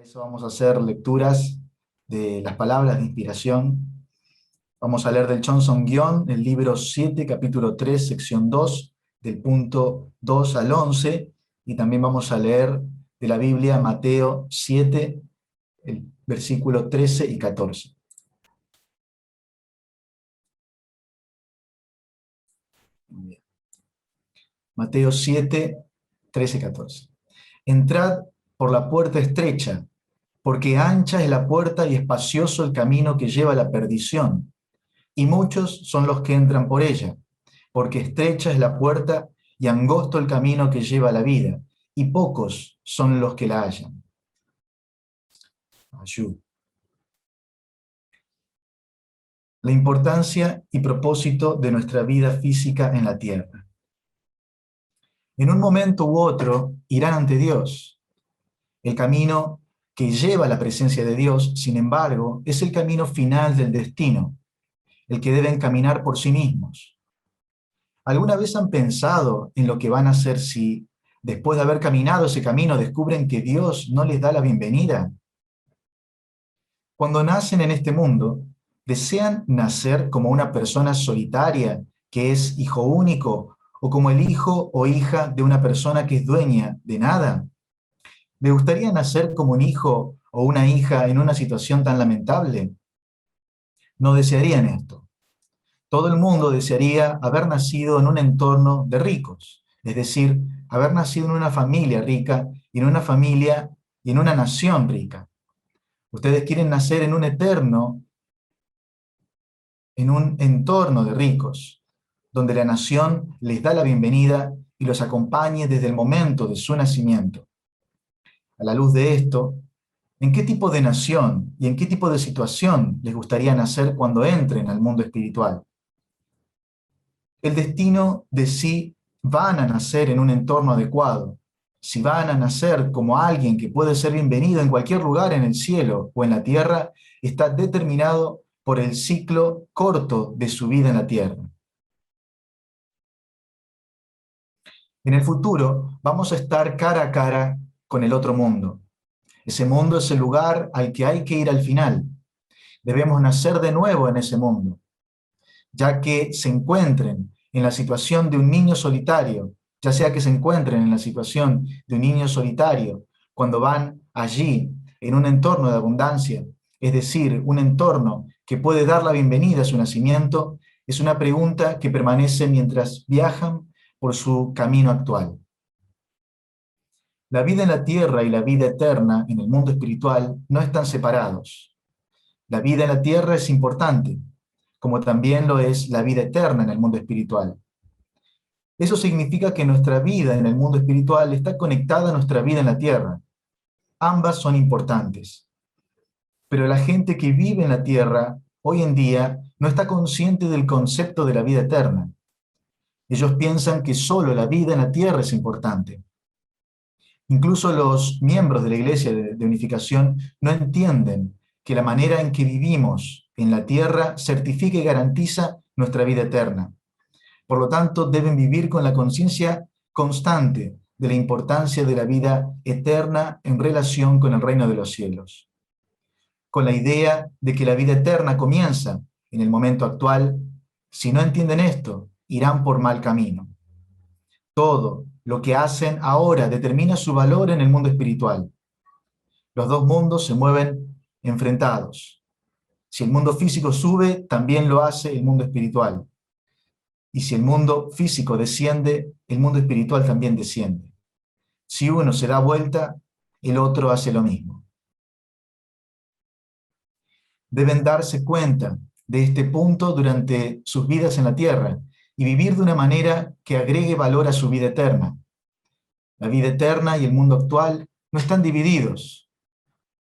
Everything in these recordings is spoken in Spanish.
Eso vamos a hacer lecturas de las palabras de inspiración. Vamos a leer del Johnson-Guion, el libro 7, capítulo 3, sección 2, del punto 2 al 11, y también vamos a leer de la Biblia Mateo 7, el versículo 13 y 14. Muy bien. Mateo 7, 13 y 14. Entrad por la puerta estrecha, porque ancha es la puerta y espacioso el camino que lleva a la perdición, y muchos son los que entran por ella, porque estrecha es la puerta y angosto el camino que lleva a la vida, y pocos son los que la hallan. Ayud. La importancia y propósito de nuestra vida física en la tierra. En un momento u otro irán ante Dios. El camino que lleva a la presencia de Dios, sin embargo, es el camino final del destino, el que deben caminar por sí mismos. ¿Alguna vez han pensado en lo que van a hacer si, después de haber caminado ese camino, descubren que Dios no les da la bienvenida? Cuando nacen en este mundo, ¿desean nacer como una persona solitaria, que es hijo único, o como el hijo o hija de una persona que es dueña de nada? ¿Les gustaría nacer como un hijo o una hija en una situación tan lamentable? No desearían esto. Todo el mundo desearía haber nacido en un entorno de ricos, es decir, haber nacido en una familia rica y en una familia y en una nación rica. Ustedes quieren nacer en un entorno de ricos, donde la nación les da la bienvenida y los acompañe desde el momento de su nacimiento. A la luz de esto, ¿en qué tipo de nación y en qué tipo de situación les gustaría nacer cuando entren al mundo espiritual? El destino de si van a nacer en un entorno adecuado, si van a nacer como alguien que puede ser bienvenido en cualquier lugar en el cielo o en la tierra, está determinado por el ciclo corto de su vida en la tierra. En el futuro vamos a estar cara a cara con el otro mundo. Ese mundo es el lugar al que hay que ir al final. Debemos nacer de nuevo en ese mundo, ya que se encuentren en la situación de un niño solitario, ya sea que se encuentren en la situación de un niño solitario cuando van allí en un entorno de abundancia, es decir, un entorno que puede dar la bienvenida a su nacimiento, es una pregunta que permanece mientras viajan por su camino actual. La vida en la tierra y la vida eterna en el mundo espiritual no están separados. La vida en la tierra es importante, como también lo es la vida eterna en el mundo espiritual. Eso significa que nuestra vida en el mundo espiritual está conectada a nuestra vida en la tierra. Ambas son importantes. Pero la gente que vive en la tierra hoy en día no está consciente del concepto de la vida eterna. Ellos piensan que solo la vida en la tierra es importante. Incluso los miembros de la Iglesia de Unificación no entienden que la manera en que vivimos en la tierra certifica y garantiza nuestra vida eterna. Por lo tanto, deben vivir con la conciencia constante de la importancia de la vida eterna en relación con el reino de los cielos. Con la idea de que la vida eterna comienza en el momento actual, si no entienden esto, irán por mal camino. Todo lo que hacen ahora determina su valor en el mundo espiritual. Los dos mundos se mueven enfrentados. Si el mundo físico sube, también lo hace el mundo espiritual. Y si el mundo físico desciende, el mundo espiritual también desciende. Si uno se da vuelta, el otro hace lo mismo. Deben darse cuenta de este punto durante sus vidas en la tierra y vivir de una manera que agregue valor a su vida eterna. La vida eterna y el mundo actual no están divididos,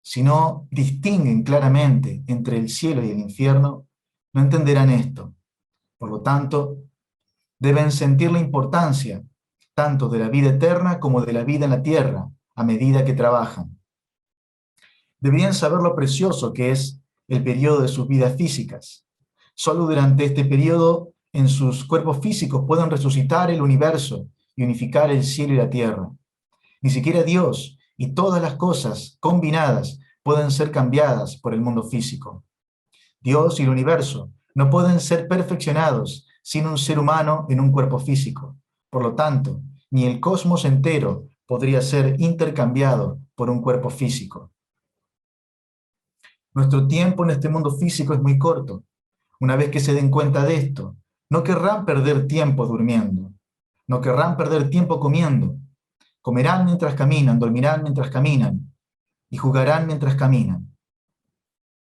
sino distinguen claramente entre el cielo y el infierno. No entenderán esto. Por lo tanto, deben sentir la importancia tanto de la vida eterna como de la vida en la tierra a medida que trabajan. Deberían saber lo precioso que es el periodo de sus vidas físicas. Solo durante este periodo en sus cuerpos físicos pueden resucitar el universo y unificar el cielo y la tierra. Ni siquiera Dios y todas las cosas combinadas pueden ser cambiadas por el mundo físico. Dios y el universo no pueden ser perfeccionados sin un ser humano en un cuerpo físico. Por lo tanto, ni el cosmos entero podría ser intercambiado por un cuerpo físico. Nuestro tiempo en este mundo físico es muy corto. Una vez que se den cuenta de esto, no querrán perder tiempo durmiendo, no querrán perder tiempo comiendo. Comerán mientras caminan, dormirán mientras caminan y jugarán mientras caminan.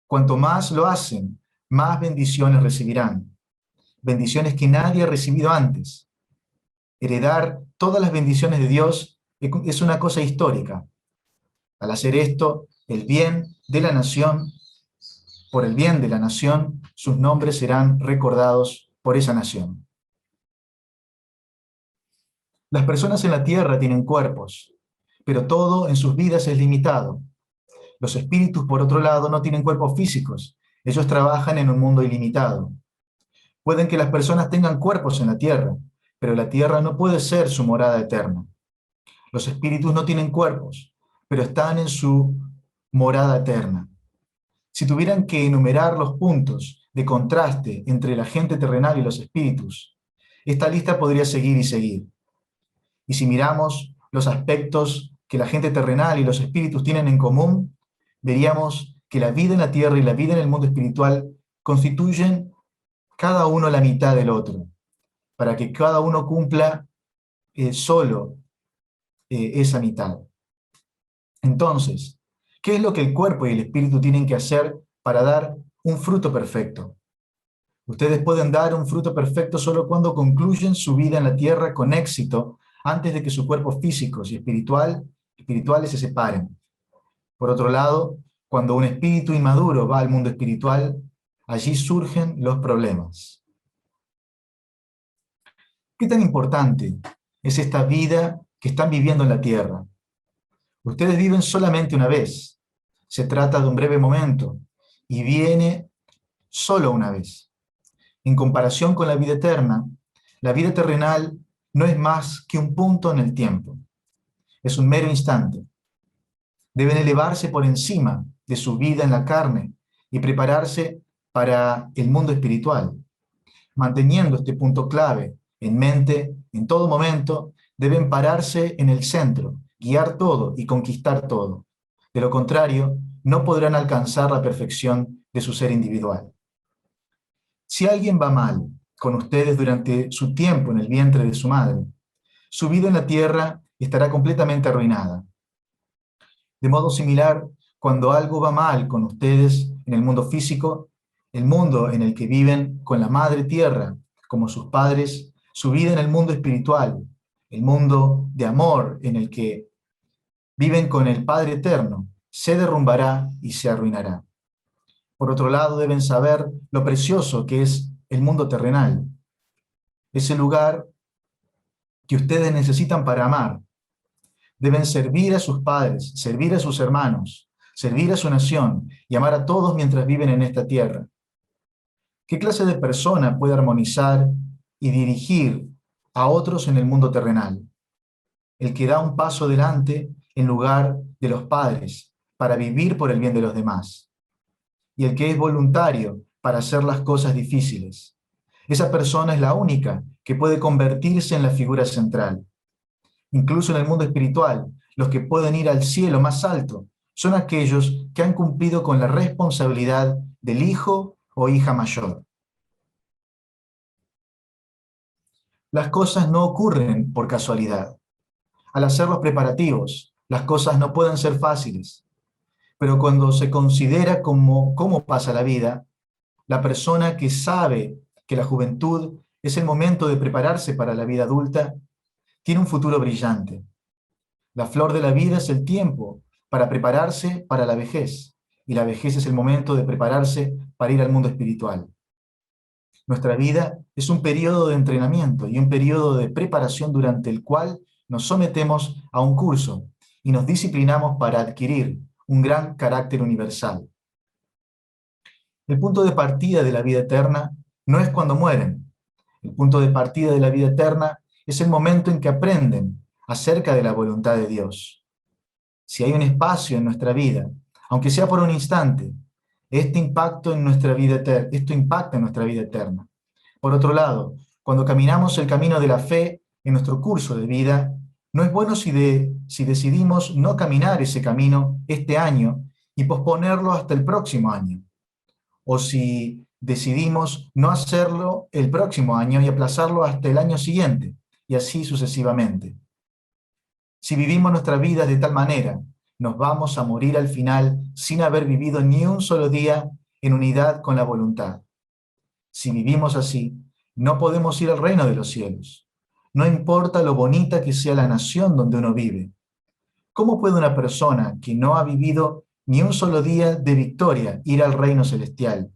Cuanto más lo hacen, más bendiciones recibirán. Bendiciones que nadie ha recibido antes. Heredar todas las bendiciones de Dios es una cosa histórica. Al hacer esto, por el bien de la nación, sus nombres serán recordados por esa nación. Las personas en la tierra tienen cuerpos, pero todo en sus vidas es limitado. Los espíritus, por otro lado, no tienen cuerpos físicos. Ellos trabajan en un mundo ilimitado. Pueden que las personas tengan cuerpos en la tierra, pero la tierra no puede ser su morada eterna. Los espíritus no tienen cuerpos, pero están en su morada eterna. Si tuvieran que enumerar los puntos de contraste entre la gente terrenal y los espíritus, esta lista podría seguir y seguir. Y si miramos los aspectos que la gente terrenal y los espíritus tienen en común, veríamos que la vida en la tierra y la vida en el mundo espiritual constituyen cada uno la mitad del otro, para que cada uno cumpla solo esa mitad. Entonces, ¿qué es lo que el cuerpo y el espíritu tienen que hacer para dar un fruto perfecto? Ustedes pueden dar un fruto perfecto solo cuando concluyen su vida en la tierra con éxito, antes de que sus cuerpos físicos y espirituales se separen. Por otro lado, cuando un espíritu inmaduro va al mundo espiritual, allí surgen los problemas. ¿Qué tan importante es esta vida que están viviendo en la tierra? Ustedes viven solamente una vez. Se trata de un breve momento y viene solo una vez. En comparación con la vida terrenal no es más que un punto en el tiempo. Es un mero instante. Deben elevarse por encima de su vida en la carne y prepararse para el mundo espiritual. Manteniendo este punto clave en mente, en todo momento, deben pararse en el centro, guiar todo y conquistar todo. De lo contrario, no podrán alcanzar la perfección de su ser individual. Si alguien va mal con ustedes durante su tiempo en el vientre de su madre, su vida en la tierra estará completamente arruinada. De modo similar, cuando algo va mal con ustedes en el mundo físico, el mundo en el que viven con la madre tierra como sus padres, su vida en el mundo espiritual, el mundo de amor en el que viven con el Padre eterno, se derrumbará y se arruinará. Por otro lado, deben saber lo precioso que es el mundo terrenal, ese lugar que ustedes necesitan para amar. Deben servir a sus padres, servir a sus hermanos, servir a su nación y amar a todos mientras viven en esta tierra. ¿Qué clase de persona puede armonizar y dirigir a otros en el mundo terrenal? El que da un paso adelante en lugar de los padres para vivir por el bien de los demás. Y el que es voluntario para hacer las cosas difíciles. Esa persona es la única que puede convertirse en la figura central. Incluso en el mundo espiritual, los que pueden ir al cielo más alto son aquellos que han cumplido con la responsabilidad del hijo o hija mayor. Las cosas no ocurren por casualidad. Al hacer los preparativos, las cosas no pueden ser fáciles. Pero cuando se considera cómo pasa la vida, la persona que sabe que la juventud es el momento de prepararse para la vida adulta, tiene un futuro brillante. La flor de la vida es el tiempo para prepararse para la vejez, y la vejez es el momento de prepararse para ir al mundo espiritual. Nuestra vida es un periodo de entrenamiento y un periodo de preparación durante el cual nos sometemos a un curso y nos disciplinamos para adquirir un gran carácter universal. El punto de partida de la vida eterna no es cuando mueren. El punto de partida de la vida eterna es el momento en que aprenden acerca de la voluntad de Dios. si hay un espacio en nuestra vida, aunque sea por un instante, esto impacta en nuestra vida eterna. Por otro lado, cuando caminamos el camino de la fe en nuestro curso de vida, no es bueno si decidimos no caminar ese camino este año y posponerlo hasta el próximo año, o si decidimos no hacerlo el próximo año y aplazarlo hasta el año siguiente, y así sucesivamente. Si vivimos nuestra vida de tal manera, nos vamos a morir al final sin haber vivido ni un solo día en unidad con la voluntad. Si vivimos así, no podemos ir al reino de los cielos. No importa lo bonita que sea la nación donde uno vive. ¿Cómo puede una persona que no ha vivido ni un solo día de victoria ir al reino celestial?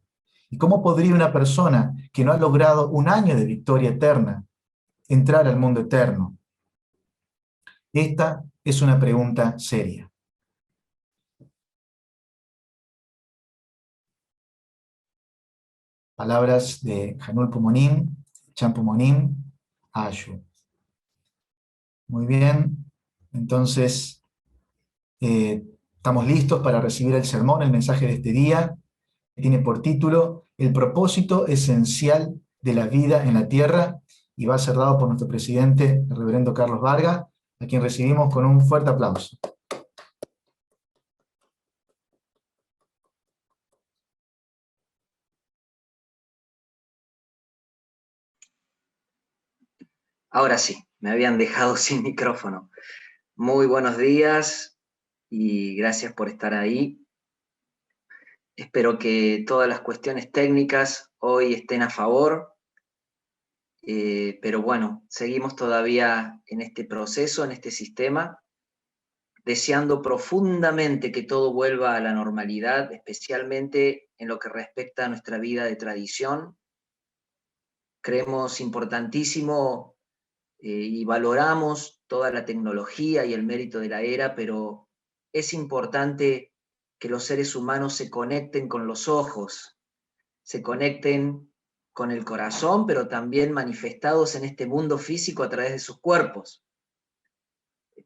¿Y cómo podría una persona que no ha logrado un año de victoria eterna entrar al mundo eterno? Esta es una pregunta seria. Palabras de Janul Pumonim, Champumonim, Ayu. Muy bien, entonces estamos listos para recibir el sermón, el mensaje de este día. Tiene por título El propósito esencial de la vida en la tierra y va cerrado por nuestro presidente, el reverendo Carlos Vargas, a quien recibimos con un fuerte aplauso. Ahora sí, me habían dejado sin micrófono. Muy buenos días y gracias por estar ahí. Espero que todas las cuestiones técnicas hoy estén a favor, pero bueno, seguimos todavía en este proceso, en este sistema, deseando profundamente que todo vuelva a la normalidad, especialmente en lo que respecta a nuestra vida de tradición. Creemos importantísimo y valoramos toda la tecnología y el mérito de la era, pero es importante que los seres humanos se conecten con los ojos, se conecten con el corazón, pero también manifestados en este mundo físico a través de sus cuerpos.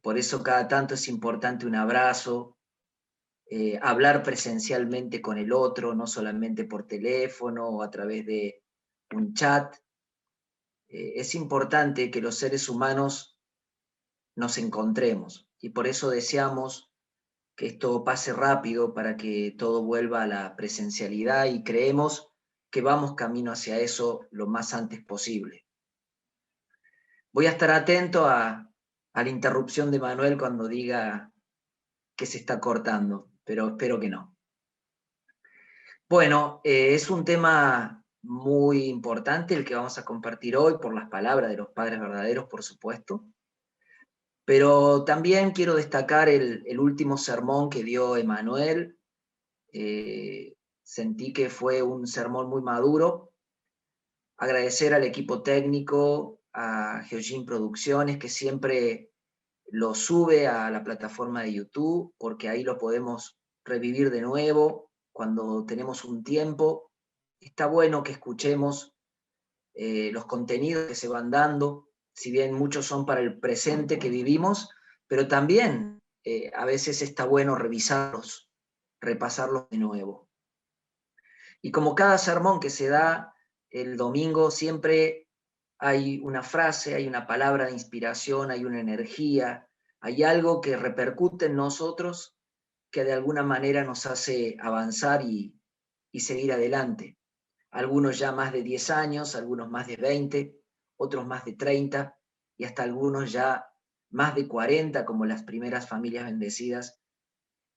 Por eso cada tanto es importante un abrazo, hablar presencialmente con el otro, no solamente por teléfono o a través de un chat. Es importante que los seres humanos nos encontremos y por eso deseamos que esto pase rápido para que todo vuelva a la presencialidad y creemos que vamos camino hacia eso lo más antes posible. Voy a estar atento a la interrupción de Manuel cuando diga que se está cortando, pero espero que no. Bueno, es un tema muy importante el que vamos a compartir hoy por las palabras de los padres verdaderos, por supuesto. Pero también quiero destacar el último sermón que dio Emanuel. Sentí que fue un sermón muy maduro. Agradecer al equipo técnico, a Georgine Producciones, que siempre lo sube a la plataforma de YouTube, porque ahí lo podemos revivir de nuevo cuando tenemos un tiempo. Está bueno que escuchemos los contenidos que se van dando, si bien muchos son para el presente que vivimos, pero también a veces está bueno revisarlos, repasarlos de nuevo. Y como cada sermón que se da el domingo, siempre hay una frase, hay una palabra de inspiración, hay una energía, hay algo que repercute en nosotros que de alguna manera nos hace avanzar y seguir adelante. Algunos ya más de 10 años, algunos más de 20, otros más de 30 y hasta algunos ya más de 40, como las primeras familias bendecidas,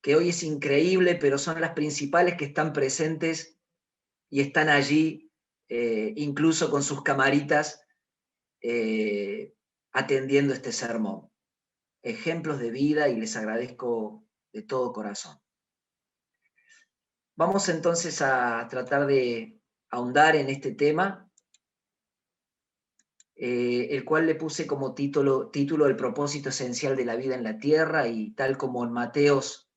que hoy es increíble, pero son las principales que están presentes y están allí, incluso con sus camaritas, atendiendo este sermón. Ejemplos de vida y les agradezco de todo corazón. Vamos entonces a tratar de ahondar en este tema, el cual le puse como título El propósito esencial de la vida en la tierra, y tal como en Mateos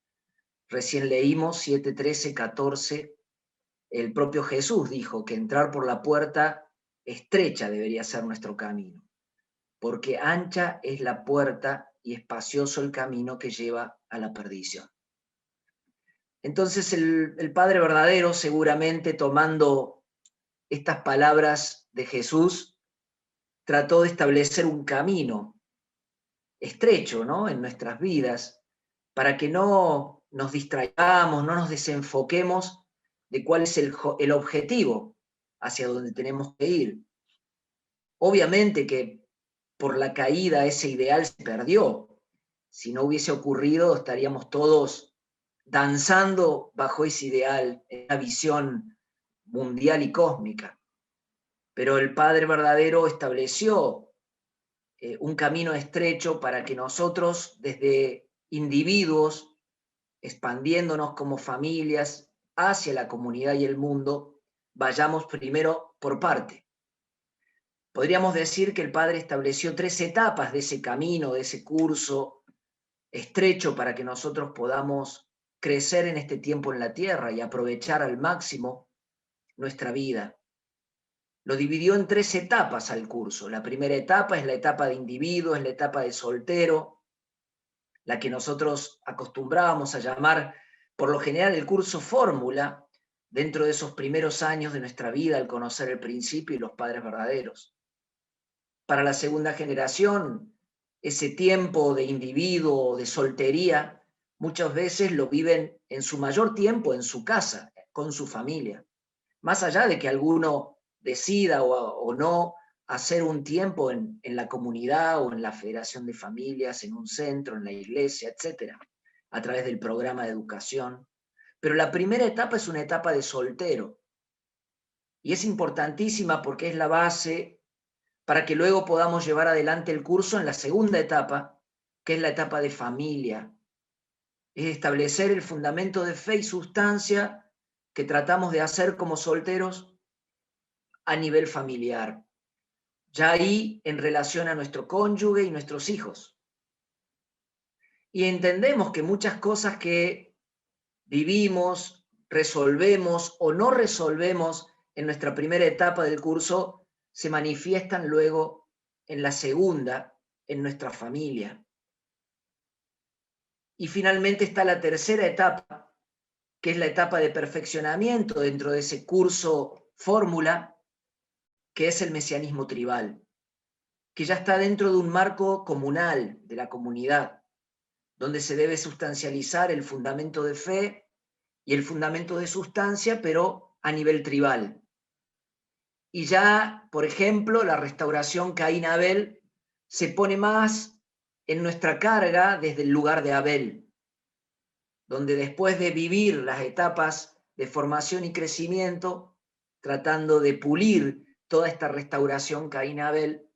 recién leímos, 7, 13, 14, el propio Jesús dijo que entrar por la puerta estrecha debería ser nuestro camino, porque ancha es la puerta y espacioso el camino que lleva a la perdición. Entonces el Padre verdadero, seguramente tomando estas palabras de Jesús, trató de establecer un camino estrecho, ¿no?, en nuestras vidas, para que no nos distraigamos, no nos desenfoquemos de cuál es el objetivo hacia donde tenemos que ir. Obviamente que por la caída ese ideal se perdió. Si no hubiese ocurrido, estaríamos todos danzando bajo ese ideal, en una visión mundial y cósmica. Pero el Padre verdadero estableció un camino estrecho para que nosotros, desde individuos, expandiéndonos como familias hacia la comunidad y el mundo, vayamos primero por parte. Podríamos decir que el Padre estableció 3 etapas de ese camino, de ese curso estrecho para que nosotros podamos crecer en este tiempo en la tierra y aprovechar al máximo nuestra vida. Lo dividió en 3 etapas al curso. La primera etapa es la etapa de individuo, es la etapa de soltero, la que nosotros acostumbrábamos a llamar por lo general el curso fórmula, dentro de esos primeros años de nuestra vida al conocer el principio y los padres verdaderos. Para la segunda generación, ese tiempo de individuo, de soltería, muchas veces lo viven en su mayor tiempo en su casa, con su familia. Más allá de que alguno decida o no hacer un tiempo en la comunidad o en la federación de familias, en un centro, en la iglesia, etcétera, a través del programa de educación. Pero la primera etapa es una etapa de soltero. Y es importantísima porque es la base para que luego podamos llevar adelante el curso en la segunda etapa, que es la etapa de familia. Es establecer el fundamento de fe y sustancia que tratamos de hacer como solteros a nivel familiar. Ya ahí en relación a nuestro cónyuge y nuestros hijos. Y entendemos que muchas cosas que vivimos, resolvemos o no resolvemos en nuestra primera etapa del curso se manifiestan luego en la segunda, en nuestra familia. Y finalmente está la tercera etapa, que es la etapa de perfeccionamiento dentro de ese curso fórmula, que es el mesianismo tribal, que ya está dentro de un marco comunal de la comunidad, donde se debe sustancializar el fundamento de fe y el fundamento de sustancia, pero a nivel tribal. Y ya, por ejemplo, la restauración Caín-Abel se pone más en nuestra carga desde el lugar de Abel, donde después de vivir las etapas de formación y crecimiento, tratando de pulir toda esta restauración Caín-Abel,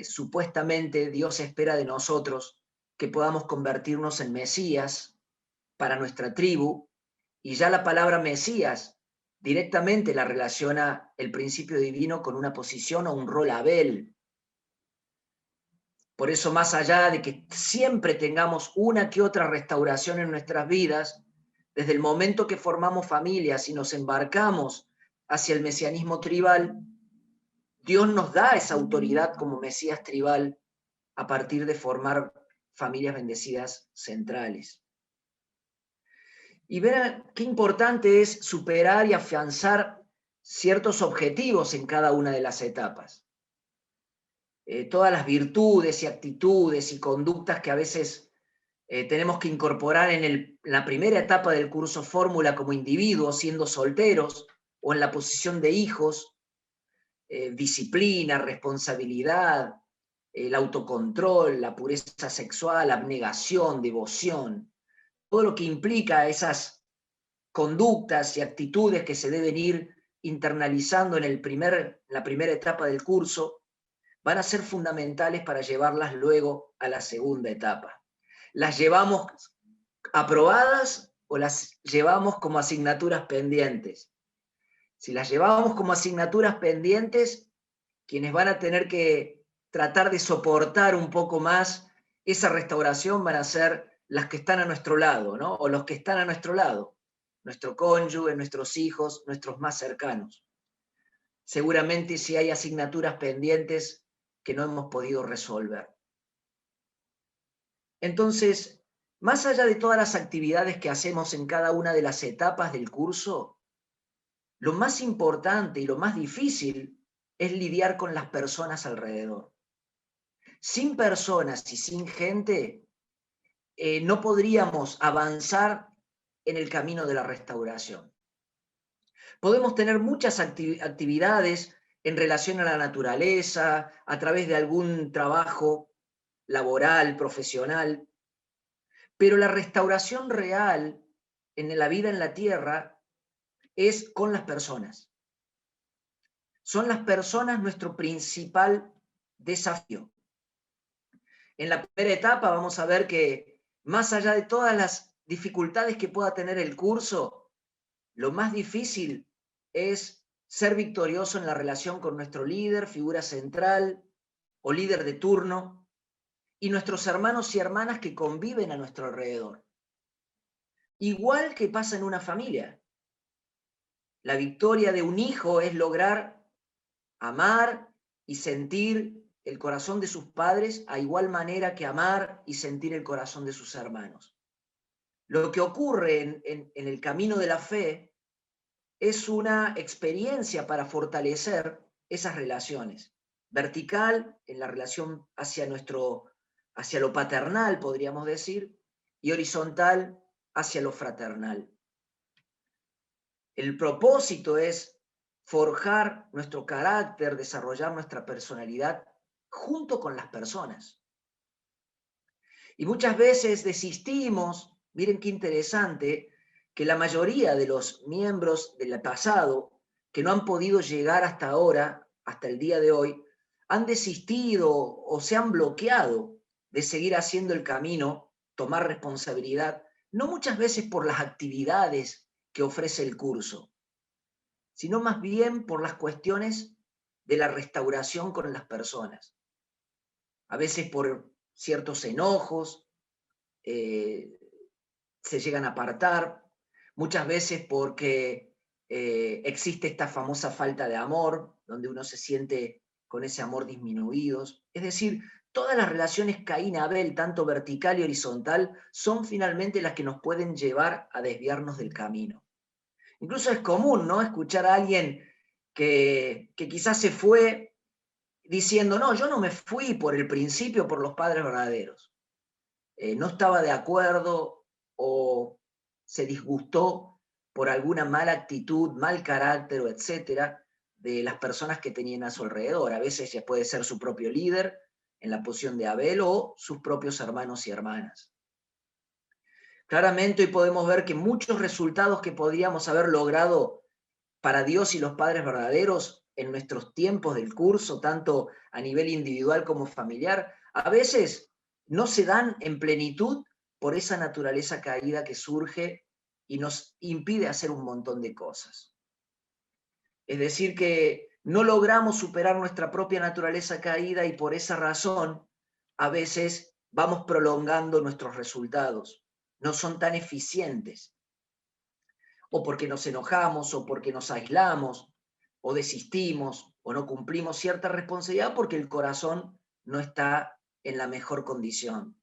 supuestamente Dios espera de nosotros que podamos convertirnos en Mesías para nuestra tribu, y ya la palabra Mesías directamente la relaciona el principio divino con una posición o un rol Abel. Por eso, más allá de que siempre tengamos una que otra restauración en nuestras vidas, desde el momento que formamos familias y nos embarcamos hacia el mesianismo tribal, Dios nos da esa autoridad como Mesías tribal a partir de formar familias bendecidas centrales. Y ver qué importante es superar y afianzar ciertos objetivos en cada una de las etapas. Todas las virtudes y actitudes y conductas que a veces tenemos que incorporar en la primera etapa del curso fórmula como individuos, siendo solteros o en la posición de hijos, disciplina, responsabilidad, el autocontrol, la pureza sexual, abnegación, devoción, todo lo que implica esas conductas y actitudes que se deben ir internalizando en la primera etapa del curso, van a ser fundamentales para llevarlas luego a la segunda etapa. ¿Las llevamos aprobadas o las llevamos como asignaturas pendientes? Si las llevamos como asignaturas pendientes, quienes van a tener que tratar de soportar un poco más esa restauración van a ser las que están a nuestro lado, ¿no? O los que están a nuestro lado, nuestro cónyuge, nuestros hijos, nuestros más cercanos. Seguramente si hay asignaturas pendientes que no hemos podido resolver. Entonces, más allá de todas las actividades que hacemos en cada una de las etapas del curso, lo más importante y lo más difícil es lidiar con las personas alrededor. Sin personas y sin gente, no podríamos avanzar en el camino de la restauración. Podemos tener muchas actividades en relación a la naturaleza, a través de algún trabajo laboral, profesional, pero la restauración real en la vida en la tierra es con las personas. Son las personas nuestro principal desafío. En la primera etapa vamos a ver que más allá de todas las dificultades que pueda tener el curso, lo más difícil es ser victorioso en la relación con nuestro líder, figura central o líder de turno, y nuestros hermanos y hermanas que conviven a nuestro alrededor. Igual que pasa en una familia. La victoria de un hijo es lograr amar y sentir el corazón de sus padres a igual manera que amar y sentir el corazón de sus hermanos. Lo que ocurre en el camino de la fe es una experiencia para fortalecer esas relaciones. Vertical, en la relación hacia lo paternal, podríamos decir, y horizontal hacia lo fraternal. El propósito es forjar nuestro carácter, desarrollar nuestra personalidad junto con las personas. Y muchas veces desistimos, miren qué interesante, que la mayoría de los miembros del pasado que no han podido llegar hasta ahora, hasta el día de hoy, han desistido o se han bloqueado de seguir haciendo el camino, tomar responsabilidad, no muchas veces por las actividades que ofrece el curso, sino más bien por las cuestiones de la restauración con las personas. A veces por ciertos enojos, se llegan a apartar, muchas veces porque existe esta famosa falta de amor, donde uno se siente con ese amor disminuidos. Es decir, todas las relaciones Caín-Abel, tanto vertical y horizontal, son finalmente las que nos pueden llevar a desviarnos del camino. Incluso es común, ¿no?, escuchar a alguien que quizás se fue diciendo, no, yo no me fui por el principio, por los padres verdaderos. No estaba de acuerdo o se disgustó por alguna mala actitud, mal carácter, etcétera, de las personas que tenían a su alrededor. A veces ya puede ser su propio líder en la posición de Abel o sus propios hermanos y hermanas. Claramente hoy podemos ver que muchos resultados que podríamos haber logrado para Dios y los padres verdaderos en nuestros tiempos del curso, tanto a nivel individual como familiar, a veces no se dan en plenitud por esa naturaleza caída que surge y nos impide hacer un montón de cosas. Es decir, que no logramos superar nuestra propia naturaleza caída y por esa razón a veces vamos prolongando nuestros resultados. No son tan eficientes. O porque nos enojamos, o porque nos aislamos, o desistimos, o no cumplimos cierta responsabilidad porque el corazón no está en la mejor condición.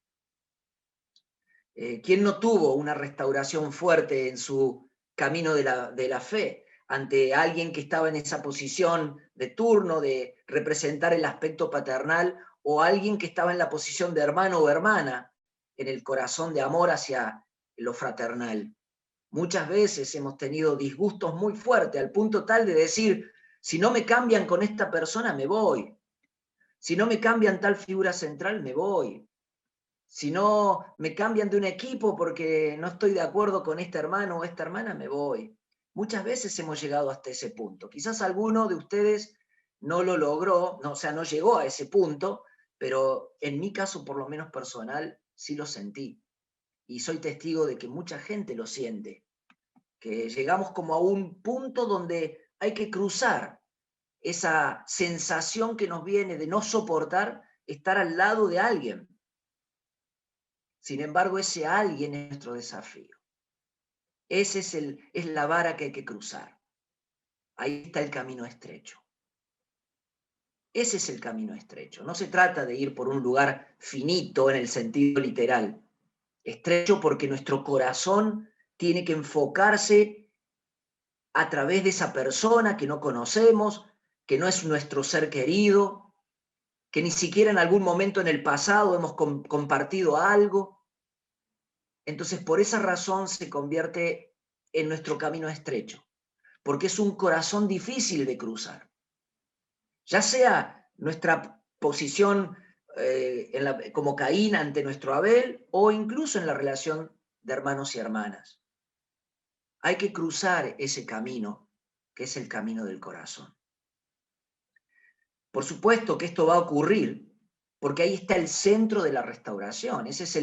¿Quién no tuvo una restauración fuerte en su camino de la fe ante alguien que estaba en esa posición de turno, de representar el aspecto paternal, o alguien que estaba en la posición de hermano o hermana, en el corazón de amor hacia lo fraternal? Muchas veces hemos tenido disgustos muy fuertes al punto tal de decir, si no me cambian con esta persona, me voy. Si no me cambian tal figura central, me voy. Si no me cambian de un equipo porque no estoy de acuerdo con este hermano o esta hermana, me voy. Muchas veces hemos llegado hasta ese punto. Quizás alguno de ustedes no lo logró, no, o sea, no llegó a ese punto, pero en mi caso, por lo menos personal, sí lo sentí. Y soy testigo de que mucha gente lo siente, que llegamos como a un punto donde hay que cruzar esa sensación que nos viene de no soportar estar al lado de alguien. Sin embargo, ese alguien es nuestro desafío. Ese es la vara que hay que cruzar. Ahí está el camino estrecho. Ese es el camino estrecho. No se trata de ir por un lugar finito en el sentido literal. Estrecho porque nuestro corazón tiene que enfocarse a través de esa persona que no conocemos, que no es nuestro ser querido, que ni siquiera en algún momento en el pasado hemos compartido algo. Entonces, por esa razón se convierte en nuestro camino estrecho, porque es un corazón difícil de cruzar. Ya sea nuestra posición como Caín ante nuestro Abel, o incluso en la relación de hermanos y hermanas. Hay que cruzar ese camino, que es el camino del corazón. Por supuesto que esto va a ocurrir, porque ahí está el centro de la restauración. Ese es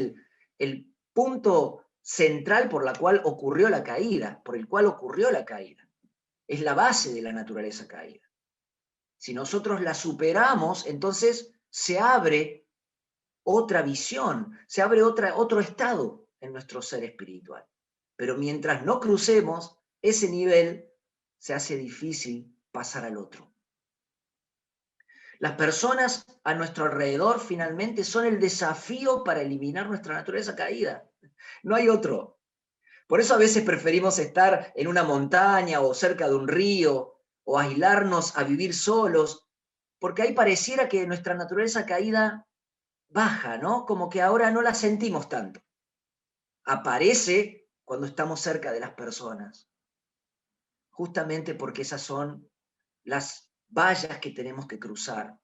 el punto central por la cual ocurrió la caída, por el cual ocurrió la caída. Es la base de la naturaleza caída. Si nosotros la superamos, entonces se abre otra visión, se abre otro estado en nuestro ser espiritual. Pero mientras no crucemos ese nivel, se hace difícil pasar al otro. Las personas a nuestro alrededor finalmente son el desafío para eliminar nuestra naturaleza caída. No hay otro. Por eso a veces preferimos estar en una montaña o cerca de un río o aislarnos a vivir solos, porque ahí pareciera que nuestra naturaleza caída baja, ¿no? Como que ahora no la sentimos tanto. Aparece cuando estamos cerca de las personas, justamente porque esas son las vallas que tenemos que cruzar.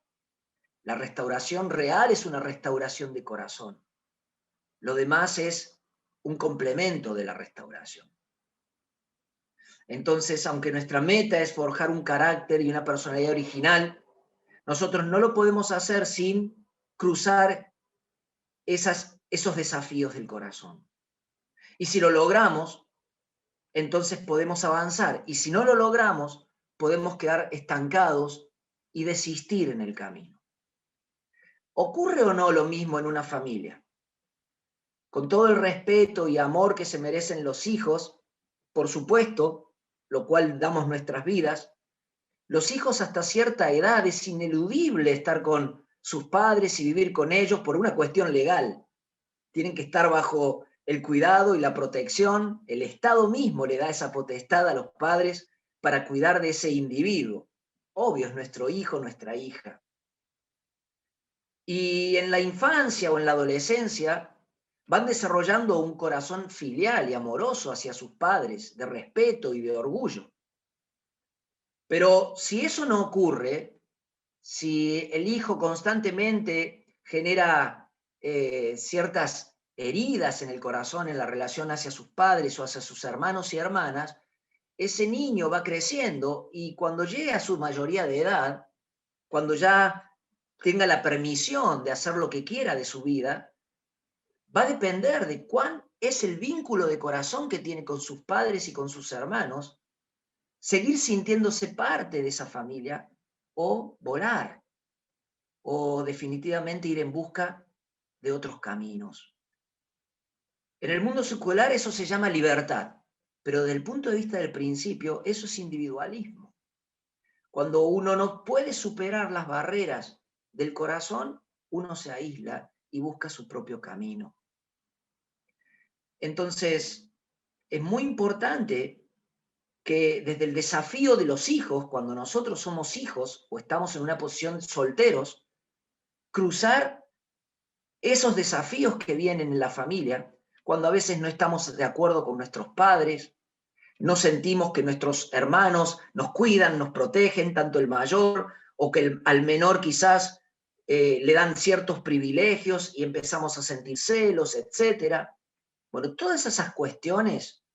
La restauración real es una restauración de corazón. Lo demás es un complemento de la restauración. Entonces, aunque nuestra meta es forjar un carácter y una personalidad original, nosotros no lo podemos hacer sin cruzar esos desafíos del corazón. Y si lo logramos, entonces podemos avanzar. Y si no lo logramos, podemos quedar estancados y desistir en el camino. ¿Ocurre o no lo mismo en una familia? Con todo el respeto y amor que se merecen los hijos, por supuesto, lo cual damos nuestras vidas, los hijos hasta cierta edad es ineludible estar con sus padres y vivir con ellos por una cuestión legal. Tienen que estar bajo el cuidado y la protección. El Estado mismo le da esa potestad a los padres para cuidar de ese individuo. Obvio, es nuestro hijo, nuestra hija. Y en la infancia o en la adolescencia van desarrollando un corazón filial y amoroso hacia sus padres, de respeto y de orgullo. Pero si eso no ocurre, si el hijo constantemente genera ciertas heridas en el corazón en la relación hacia sus padres o hacia sus hermanos y hermanas, ese niño va creciendo y cuando llegue a su mayoría de edad, cuando ya tenga la permisión de hacer lo que quiera de su vida, va a depender de cuál es el vínculo de corazón que tiene con sus padres y con sus hermanos, seguir sintiéndose parte de esa familia o volar, o definitivamente ir en busca de otros caminos. En el mundo secular eso se llama libertad, pero desde el punto de vista del principio eso es individualismo. Cuando uno no puede superar las barreras del corazón, uno se aísla y busca su propio camino. Entonces, es muy importante que desde el desafío de los hijos, cuando nosotros somos hijos o estamos en una posición solteros, cruzar esos desafíos que vienen en la familia, cuando a veces no estamos de acuerdo con nuestros padres, no sentimos que nuestros hermanos nos cuidan, nos protegen, tanto el mayor, o que al menor quizás le dan ciertos privilegios y empezamos a sentir celos, etc. Bueno, todas esas cuestiones,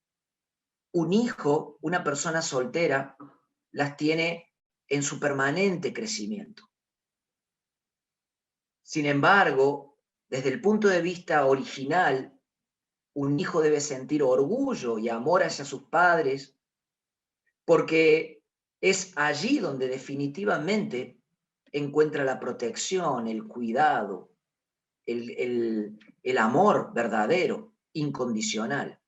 un hijo, una persona soltera, las tiene en su permanente crecimiento. Sin embargo, desde el punto de vista original, un hijo debe sentir orgullo y amor hacia sus padres, porque es allí donde definitivamente encuentra la protección, el cuidado, el amor verdadero, incondicional.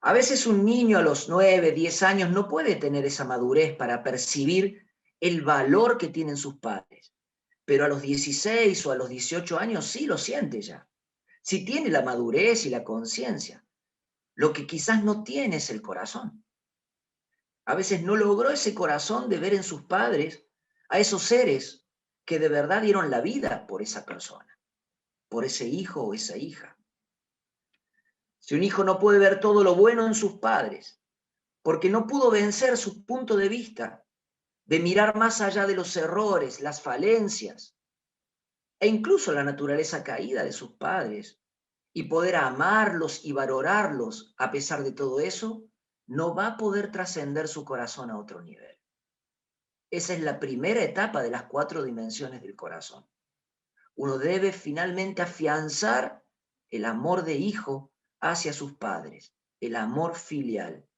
A veces un niño a los 9, 10 años no puede tener esa madurez para percibir el valor que tienen sus padres. Pero a los 16 o a los 18 años sí lo siente ya. Sí tiene la madurez y la conciencia. Lo que quizás no tiene es el corazón. A veces no logró ese corazón de ver en sus padres a esos seres que de verdad dieron la vida por esa persona, por ese hijo o esa hija. Si un hijo no puede ver todo lo bueno en sus padres, porque no pudo vencer su punto de vista, de mirar más allá de los errores, las falencias, e incluso la naturaleza caída de sus padres, y poder amarlos y valorarlos a pesar de todo eso, no va a poder trascender su corazón a otro nivel. Esa es la primera etapa de las 4 dimensiones del corazón. Uno debe finalmente afianzar el amor de hijo hacia sus padres, el amor filial.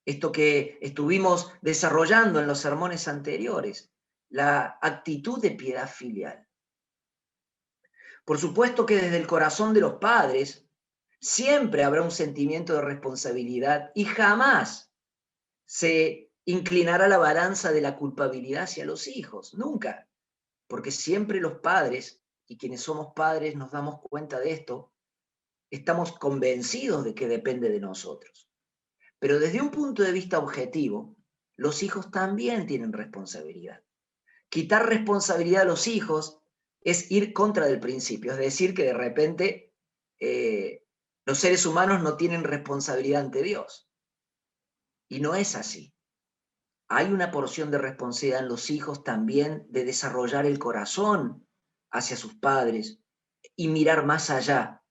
Esto que estuvimos desarrollando en los sermones anteriores, la actitud de piedad filial. Por supuesto que desde el corazón de los padres siempre habrá un sentimiento de responsabilidad y jamás se inclinará la balanza de la culpabilidad hacia los hijos, nunca, porque siempre los padres, y quienes somos padres nos damos cuenta de esto, estamos convencidos de que depende de nosotros. Pero desde un punto de vista objetivo, los hijos también tienen responsabilidad. Quitar responsabilidad a los hijos es ir contra del principio, es decir, que de repente los seres humanos no tienen responsabilidad ante Dios. Y no es así. Hay una porción de responsabilidad en los hijos también de desarrollar el corazón hacia sus padres y mirar más allá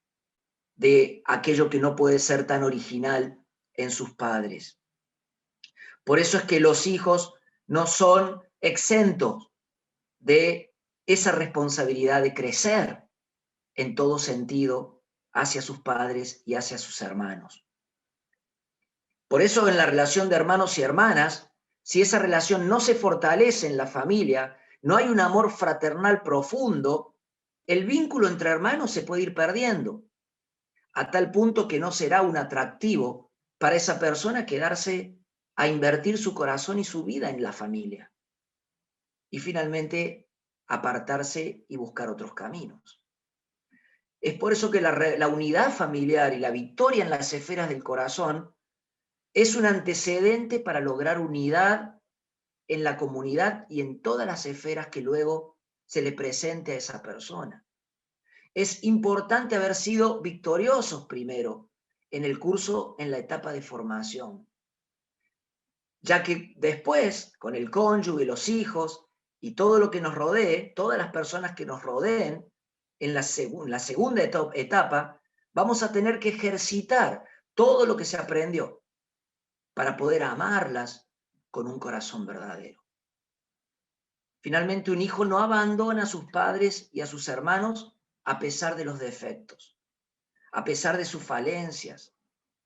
de aquello que no puede ser tan original en sus padres. Por eso es que los hijos no son exentos de esa responsabilidad de crecer en todo sentido hacia sus padres y hacia sus hermanos. Por eso en la relación de hermanos y hermanas, si esa relación no se fortalece en la familia, no hay un amor fraternal profundo, el vínculo entre hermanos se puede ir perdiendo, a tal punto que no será un atractivo para esa persona quedarse a invertir su corazón y su vida en la familia. Y finalmente apartarse y buscar otros caminos. Es por eso que la unidad familiar y la victoria en las esferas del corazón es un antecedente para lograr unidad en la comunidad y en todas las esferas que luego se le presente a esa persona. Es importante haber sido victoriosos primero en el curso, en la etapa de formación, ya que después, con el cónyuge, los hijos y todo lo que nos rodee, todas las personas que nos rodeen, en la segunda etapa, vamos a tener que ejercitar todo lo que se aprendió para poder amarlas con un corazón verdadero. Finalmente, un hijo no abandona a sus padres y a sus hermanos a pesar de los defectos, a pesar de sus falencias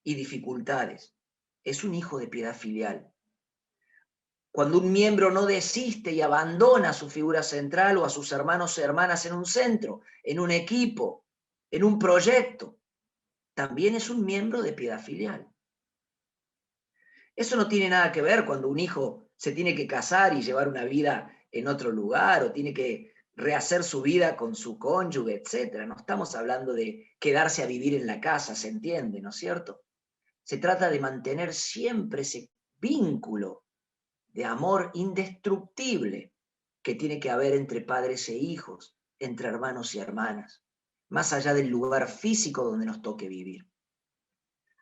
y dificultades. Es un hijo de piedad filial. Cuando un miembro no desiste y abandona a su figura central o a sus hermanos y hermanas en un centro, en un equipo, en un proyecto, también es un miembro de piedad filial. Eso no tiene nada que ver cuando un hijo se tiene que casar y llevar una vida en otro lugar o tiene que rehacer su vida con su cónyuge, etc. No estamos hablando de quedarse a vivir en la casa, se entiende, ¿no es cierto? Se trata de mantener siempre ese vínculo de amor indestructible que tiene que haber entre padres e hijos, entre hermanos y hermanas, más allá del lugar físico donde nos toque vivir.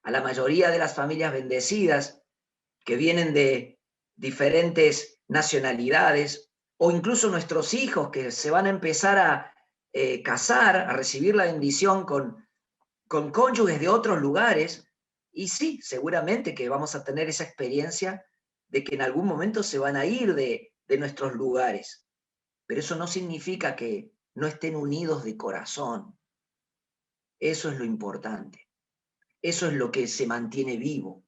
A la mayoría de las familias bendecidas que vienen de diferentes nacionalidades, o incluso nuestros hijos que se van a empezar a casar, a recibir la bendición con cónyuges de otros lugares, y sí, seguramente que vamos a tener esa experiencia de que en algún momento se van a ir de nuestros lugares, pero eso no significa que no estén unidos de corazón. Eso es lo importante. Eso es lo que se mantiene vivo,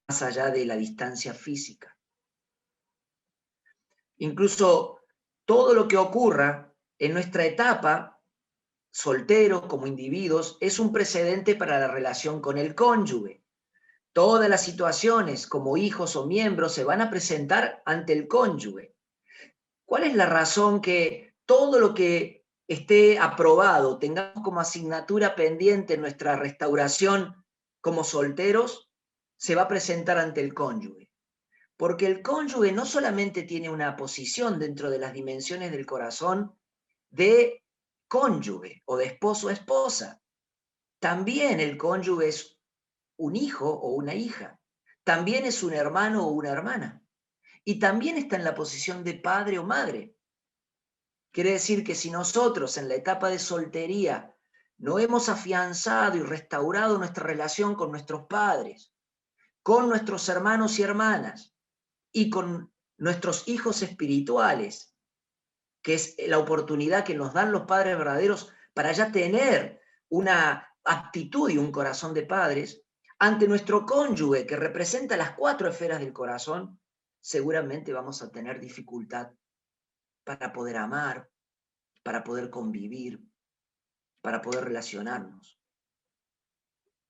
más allá de la distancia física. Incluso todo lo que ocurra en nuestra etapa, solteros como individuos, es un precedente para la relación con el cónyuge. Todas las situaciones como hijos o miembros se van a presentar ante el cónyuge. ¿Cuál es la razón que todo lo que esté aprobado, tengamos como asignatura pendiente en nuestra restauración como solteros, se va a presentar ante el cónyuge? Porque el cónyuge no solamente tiene una posición dentro de las dimensiones del corazón de cónyuge o de esposo o esposa, también el cónyuge es un hijo o una hija, también es un hermano o una hermana, y también está en la posición de padre o madre. Quiere decir que si nosotros en la etapa de soltería no hemos afianzado y restaurado nuestra relación con nuestros padres, con nuestros hermanos y hermanas y con nuestros hijos espirituales, que es la oportunidad que nos dan los padres verdaderos para ya tener una actitud y un corazón de padres, ante nuestro cónyuge que representa las 4 esferas del corazón, seguramente vamos a tener dificultad para poder amar, para poder convivir, para poder relacionarnos.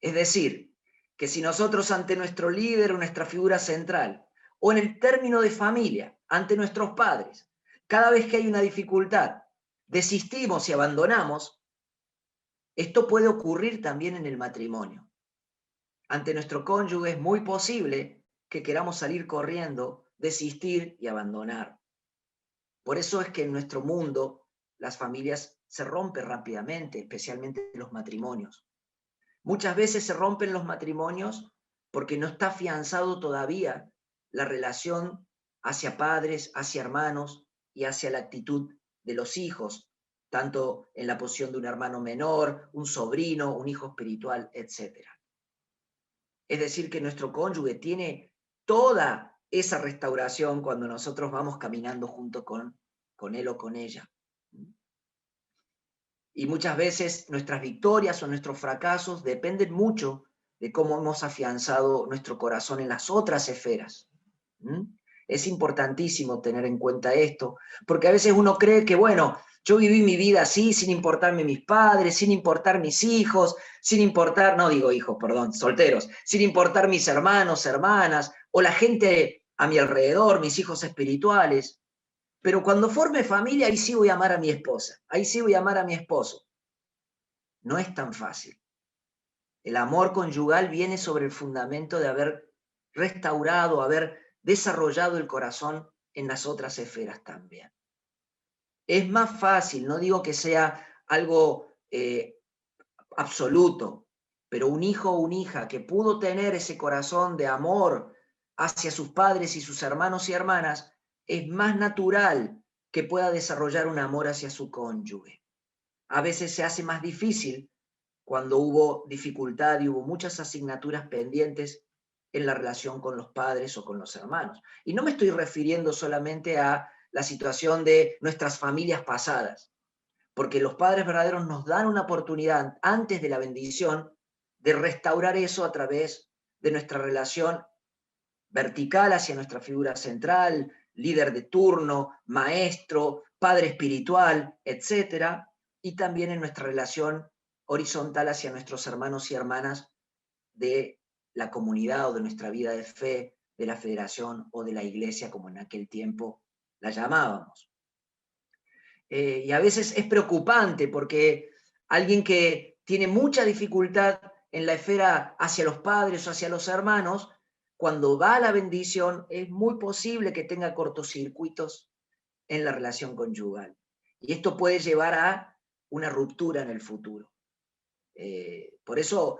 Es decir, que si nosotros ante nuestro líder o nuestra figura central, o en el término de familia, ante nuestros padres, cada vez que hay una dificultad, desistimos y abandonamos, esto puede ocurrir también en el matrimonio. Ante nuestro cónyuge es muy posible que queramos salir corriendo, desistir y abandonar. Por eso es que en nuestro mundo las familias se rompen rápidamente, especialmente los matrimonios. Muchas veces se rompen los matrimonios porque no está afianzado todavía la relación hacia padres, hacia hermanos y hacia la actitud de los hijos, tanto en la posición de un hermano menor, un sobrino, un hijo espiritual, etc. Es decir, que nuestro cónyuge tiene toda esa restauración cuando nosotros vamos caminando junto con él o con ella. Y muchas veces nuestras victorias o nuestros fracasos dependen mucho de cómo hemos afianzado nuestro corazón en las otras esferas. Es importantísimo tener en cuenta esto, porque a veces uno cree que, bueno, yo viví mi vida así, sin importarme mis padres, sin importar mis hijos, sin importar, no digo hijos, perdón, solteros, sin importar mis hermanos, hermanas, o la gente a mi alrededor, mis hijos espirituales. Pero cuando forme familia, ahí sí voy a amar a mi esposa, ahí sí voy a amar a mi esposo. No es tan fácil. El amor conyugal viene sobre el fundamento de haber restaurado, haber desarrollado el corazón en las otras esferas también. Es más fácil, no digo que sea algo absoluto, pero un hijo o una hija que pudo tener ese corazón de amor hacia sus padres y sus hermanos y hermanas, es más natural que pueda desarrollar un amor hacia su cónyuge. A veces se hace más difícil cuando hubo dificultad y hubo muchas asignaturas pendientes en la relación con los padres o con los hermanos. Y no me estoy refiriendo solamente a la situación de nuestras familias pasadas, porque los padres verdaderos nos dan una oportunidad antes de la bendición de restaurar eso a través de nuestra relación vertical hacia nuestra figura central, líder de turno, maestro, padre espiritual, etc. Y también en nuestra relación horizontal hacia nuestros hermanos y hermanas de la comunidad o de nuestra vida de fe, de la federación o de la iglesia, como en aquel tiempo la llamábamos. Y a veces es preocupante porque alguien que tiene mucha dificultad en la esfera hacia los padres o hacia los hermanos, cuando va a la bendición es muy posible que tenga cortocircuitos en la relación conyugal. Y esto puede llevar a una ruptura en el futuro. Por eso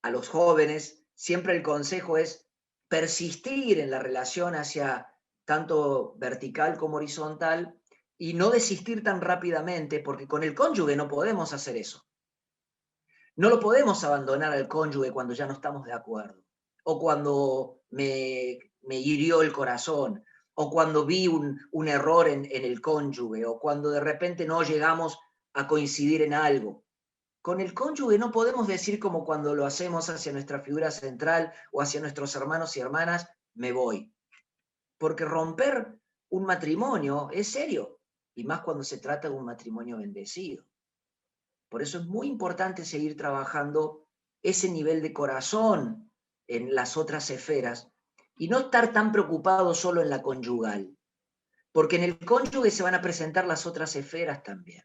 a los jóvenes siempre el consejo es persistir en la relación hacia tanto vertical como horizontal y no desistir tan rápidamente, porque con el cónyuge no podemos hacer eso. No lo podemos abandonar al cónyuge cuando ya no estamos de acuerdo, o cuando me hirió el corazón, o cuando vi un error en el cónyuge, o cuando de repente no llegamos a coincidir en algo. Con el cónyuge no podemos decir como cuando lo hacemos hacia nuestra figura central o hacia nuestros hermanos y hermanas, me voy. Porque romper un matrimonio es serio, y más cuando se trata de un matrimonio bendecido. Por eso es muy importante seguir trabajando ese nivel de corazón en las otras esferas y no estar tan preocupado solo en la conyugal, porque en el cónyuge se van a presentar las otras esferas también.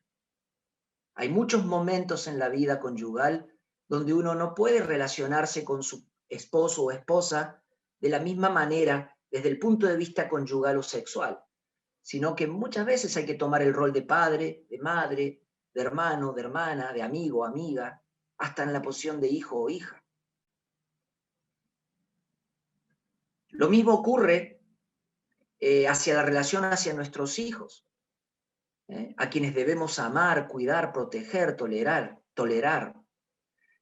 Hay muchos momentos en la vida conyugal donde uno no puede relacionarse con su esposo o esposa de la misma manera desde el punto de vista conyugal o sexual, sino que muchas veces hay que tomar el rol de padre, de madre, de hermano, de hermana, de amigo, amiga, hasta en la posición de hijo o hija. Lo mismo ocurre hacia la relación hacia nuestros hijos, a quienes debemos amar, cuidar, proteger, tolerar.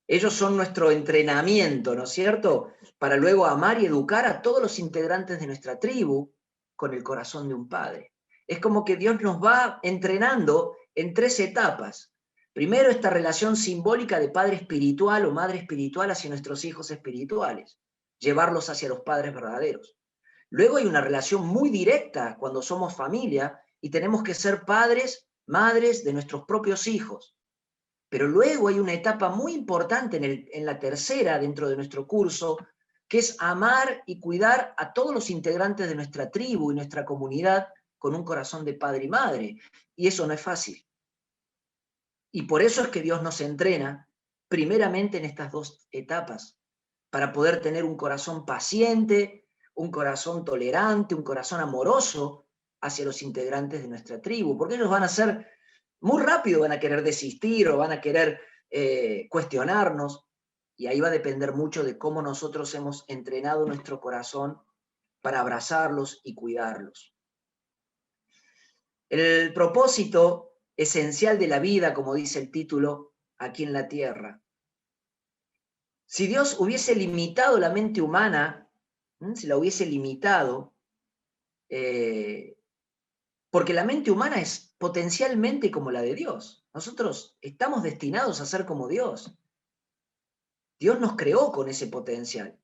Ellos son nuestro entrenamiento, ¿no es cierto?, para luego amar y educar a todos los integrantes de nuestra tribu con el corazón de un padre. Es como que Dios nos va entrenando en 3 etapas. Primero, esta relación simbólica de padre espiritual o madre espiritual hacia nuestros hijos espirituales, llevarlos hacia los padres verdaderos. Luego hay una relación muy directa cuando somos familia y tenemos que ser padres, madres de nuestros propios hijos. Pero luego hay una etapa muy importante en la tercera dentro de nuestro curso, que es amar y cuidar a todos los integrantes de nuestra tribu y nuestra comunidad con un corazón de padre y madre. Y eso no es fácil. Y por eso es que Dios nos entrena primeramente en estas 2 etapas, para poder tener un corazón paciente, un corazón tolerante, un corazón amoroso hacia los integrantes de nuestra tribu, porque ellos van a ser muy rápido, van a querer desistir o van a querer cuestionarnos, y ahí va a depender mucho de cómo nosotros hemos entrenado nuestro corazón para abrazarlos y cuidarlos. El propósito esencial de la vida, como dice el título, aquí en la tierra. Si Dios hubiese limitado la mente humana, si la hubiese limitado, porque la mente humana es potencialmente como la de Dios. Nosotros estamos destinados a ser como Dios. Dios nos creó con ese potencial.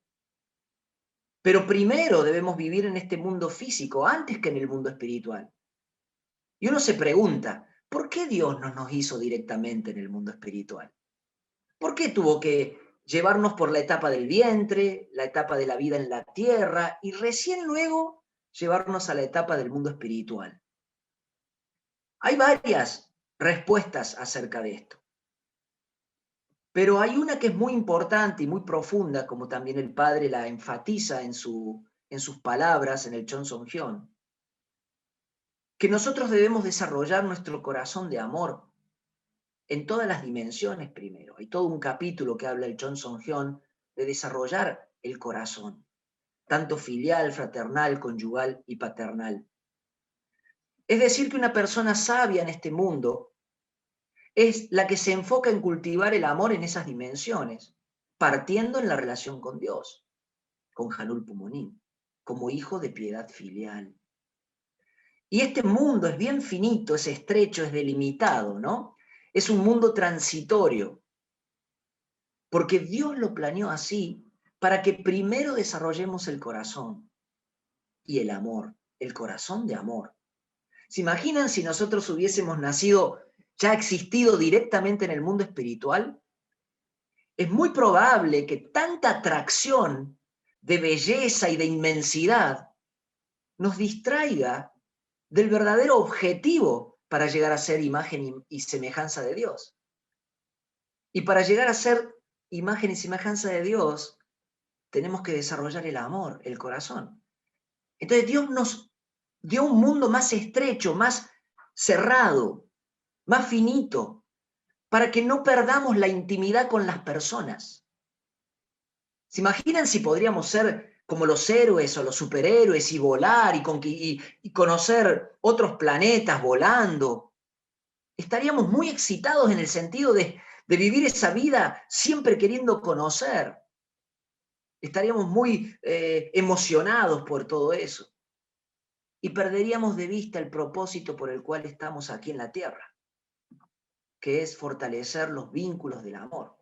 Pero primero debemos vivir en este mundo físico antes que en el mundo espiritual. Y uno se pregunta, ¿por qué Dios no nos hizo directamente en el mundo espiritual? ¿Por qué tuvo que llevarnos por la etapa del vientre, la etapa de la vida en la tierra y recién luego llevarnos a la etapa del mundo espiritual? Hay varias respuestas acerca de esto. Pero hay una que es muy importante y muy profunda, como también el padre la enfatiza en sus palabras en el Chonsonhyun, que nosotros debemos desarrollar nuestro corazón de amor en todas las dimensiones primero. Hay todo un capítulo que habla el Chonsonhyun de desarrollar el corazón, tanto filial, fraternal, conyugal y paternal. Es decir, que una persona sabia en este mundo es la que se enfoca en cultivar el amor en esas dimensiones, partiendo en la relación con Dios, con Hanul Pumonim, como hijo de piedad filial. Y este mundo es bien finito, es estrecho, es delimitado, ¿no? Es un mundo transitorio, porque Dios lo planeó así para que primero desarrollemos el corazón y el amor, el corazón de amor. ¿Se imaginan si nosotros hubiésemos nacido, ya existido directamente en el mundo espiritual? Es muy probable que tanta atracción de belleza y de inmensidad nos distraiga del verdadero objetivo para llegar a ser imagen y semejanza de Dios. Y para llegar a ser imagen y semejanza de Dios, tenemos que desarrollar el amor, el corazón. Entonces Dios nos dio un mundo más estrecho, más cerrado, más finito, para que no perdamos la intimidad con las personas. ¿Se imaginan si podríamos ser como los héroes o los superhéroes y volar y conocer otros planetas volando? Estaríamos muy excitados en el sentido de vivir esa vida siempre queriendo conocer. Estaríamos muy emocionados por todo eso. Y perderíamos de vista el propósito por el cual estamos aquí en la Tierra, que es fortalecer los vínculos del amor.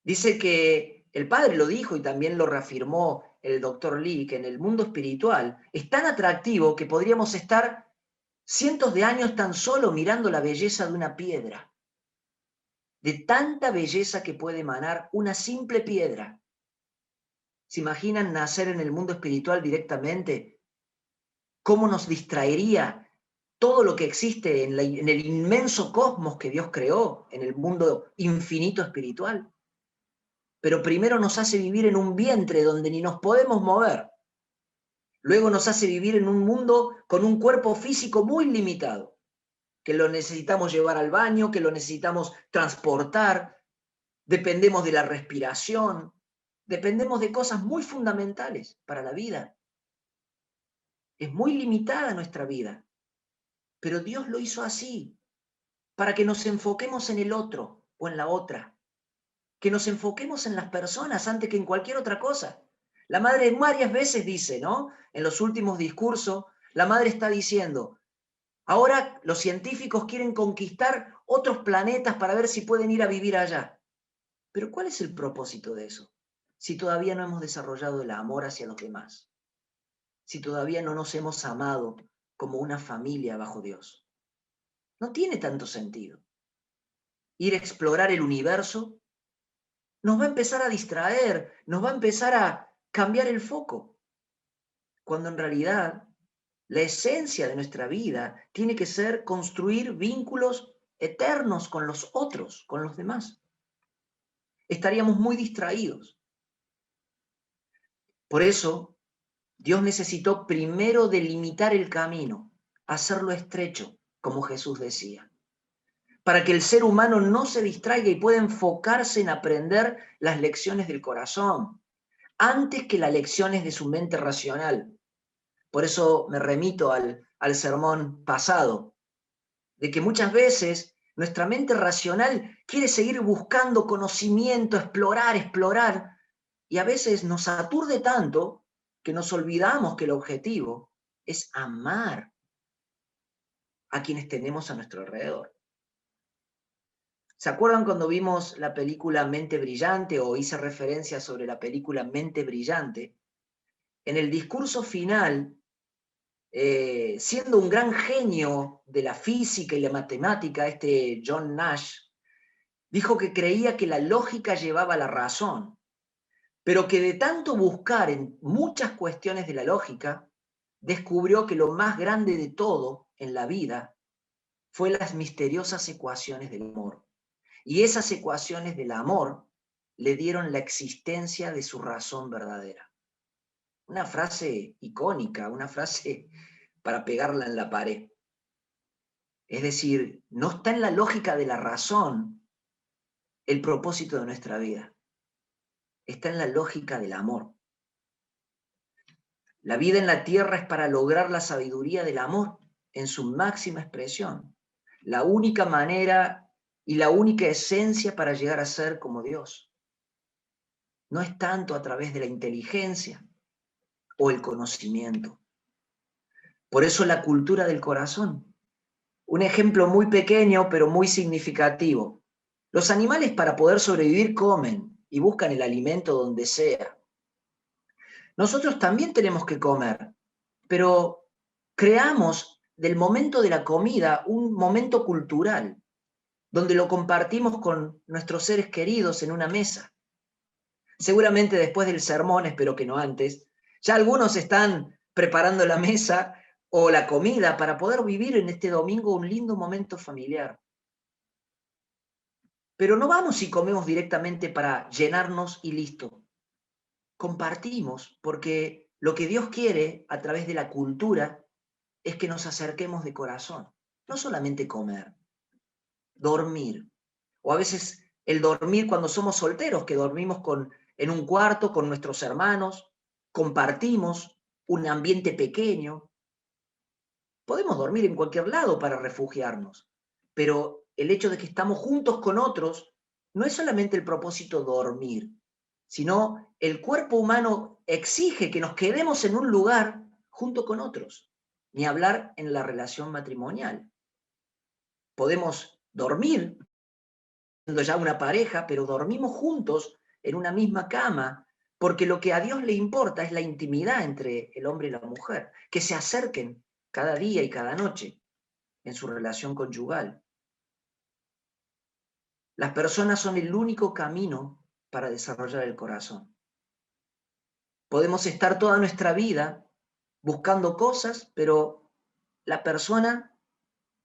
Dice que el padre lo dijo y también lo reafirmó el doctor Lee, que en el mundo espiritual es tan atractivo que podríamos estar cientos de años tan solo mirando la belleza de una piedra. de tanta belleza que puede emanar una simple piedra. ¿Se imaginan nacer en el mundo espiritual directamente? ¿Cómo nos distraería todo lo que existe en el inmenso cosmos que Dios creó, en el mundo infinito espiritual? Pero primero nos hace vivir en un vientre donde ni nos podemos mover. Luego nos hace vivir en un mundo con un cuerpo físico muy limitado, que lo necesitamos llevar al baño, que lo necesitamos transportar, dependemos de la respiración, dependemos de cosas muy fundamentales para la vida. Es muy limitada nuestra vida, pero Dios lo hizo así, para que nos enfoquemos en el otro o en la otra, que nos enfoquemos en las personas antes que en cualquier otra cosa. La madre varias veces dice, ¿no? En los últimos discursos, la madre está diciendo, ahora los científicos quieren conquistar otros planetas para ver si pueden ir a vivir allá. Pero ¿cuál es el propósito de eso? Si todavía no hemos desarrollado el amor hacia los demás, si todavía no nos hemos amado como una familia bajo Dios. No tiene tanto sentido. Ir a explorar el universo nos va a empezar a distraer, nos va a empezar a cambiar el foco, cuando en realidad la esencia de nuestra vida tiene que ser construir vínculos eternos con los otros, con los demás. Estaríamos muy distraídos. Por eso, Dios necesitó primero delimitar el camino, hacerlo estrecho, como Jesús decía, para que el ser humano no se distraiga y pueda enfocarse en aprender las lecciones del corazón, antes que las lecciones de su mente racional. Por eso me remito al sermón pasado, de que muchas veces nuestra mente racional quiere seguir buscando conocimiento, explorar, y a veces nos aturde tanto que nos olvidamos que el objetivo es amar a quienes tenemos a nuestro alrededor. ¿Se acuerdan cuando vimos la película Mente Brillante, o hice referencia sobre la película Mente Brillante? En el discurso final, siendo un gran genio de la física y la matemática, este John Nash, dijo que creía que la lógica llevaba a la razón, pero que de tanto buscar en muchas cuestiones de la lógica, descubrió que lo más grande de todo en la vida fue las misteriosas ecuaciones del amor. Y esas ecuaciones del amor le dieron la existencia de su razón verdadera. Una frase icónica, una frase para pegarla en la pared. Es decir, no está en la lógica de la razón el propósito de nuestra vida. Está en la lógica del amor. La vida en la tierra es para lograr la sabiduría del amor en su máxima expresión. La única manera y la única esencia para llegar a ser como Dios. No es tanto a través de la inteligencia o el conocimiento. Por eso la cultura del corazón. Un ejemplo muy pequeño pero muy significativo. Los animales, para poder sobrevivir, comen y buscan el alimento donde sea. Nosotros también tenemos que comer, pero creamos del momento de la comida un momento cultural, donde lo compartimos con nuestros seres queridos en una mesa. Seguramente después del sermón, espero que no antes, ya algunos están preparando la mesa o la comida para poder vivir en este domingo un lindo momento familiar. Pero no vamos y comemos directamente para llenarnos y listo. Compartimos porque lo que Dios quiere a través de la cultura es que nos acerquemos de corazón. No solamente comer, dormir. O a veces el dormir cuando somos solteros, que dormimos en un cuarto con nuestros hermanos, compartimos un ambiente pequeño. Podemos dormir en cualquier lado para refugiarnos, pero el hecho de que estamos juntos con otros no es solamente el propósito dormir, sino el cuerpo humano exige que nos quedemos en un lugar junto con otros, ni hablar en la relación matrimonial. Podemos dormir siendo ya una pareja, pero dormimos juntos en una misma cama, porque lo que a Dios le importa es la intimidad entre el hombre y la mujer, que se acerquen cada día y cada noche en su relación conyugal. Las personas son el único camino para desarrollar el corazón. Podemos estar toda nuestra vida buscando cosas, pero la persona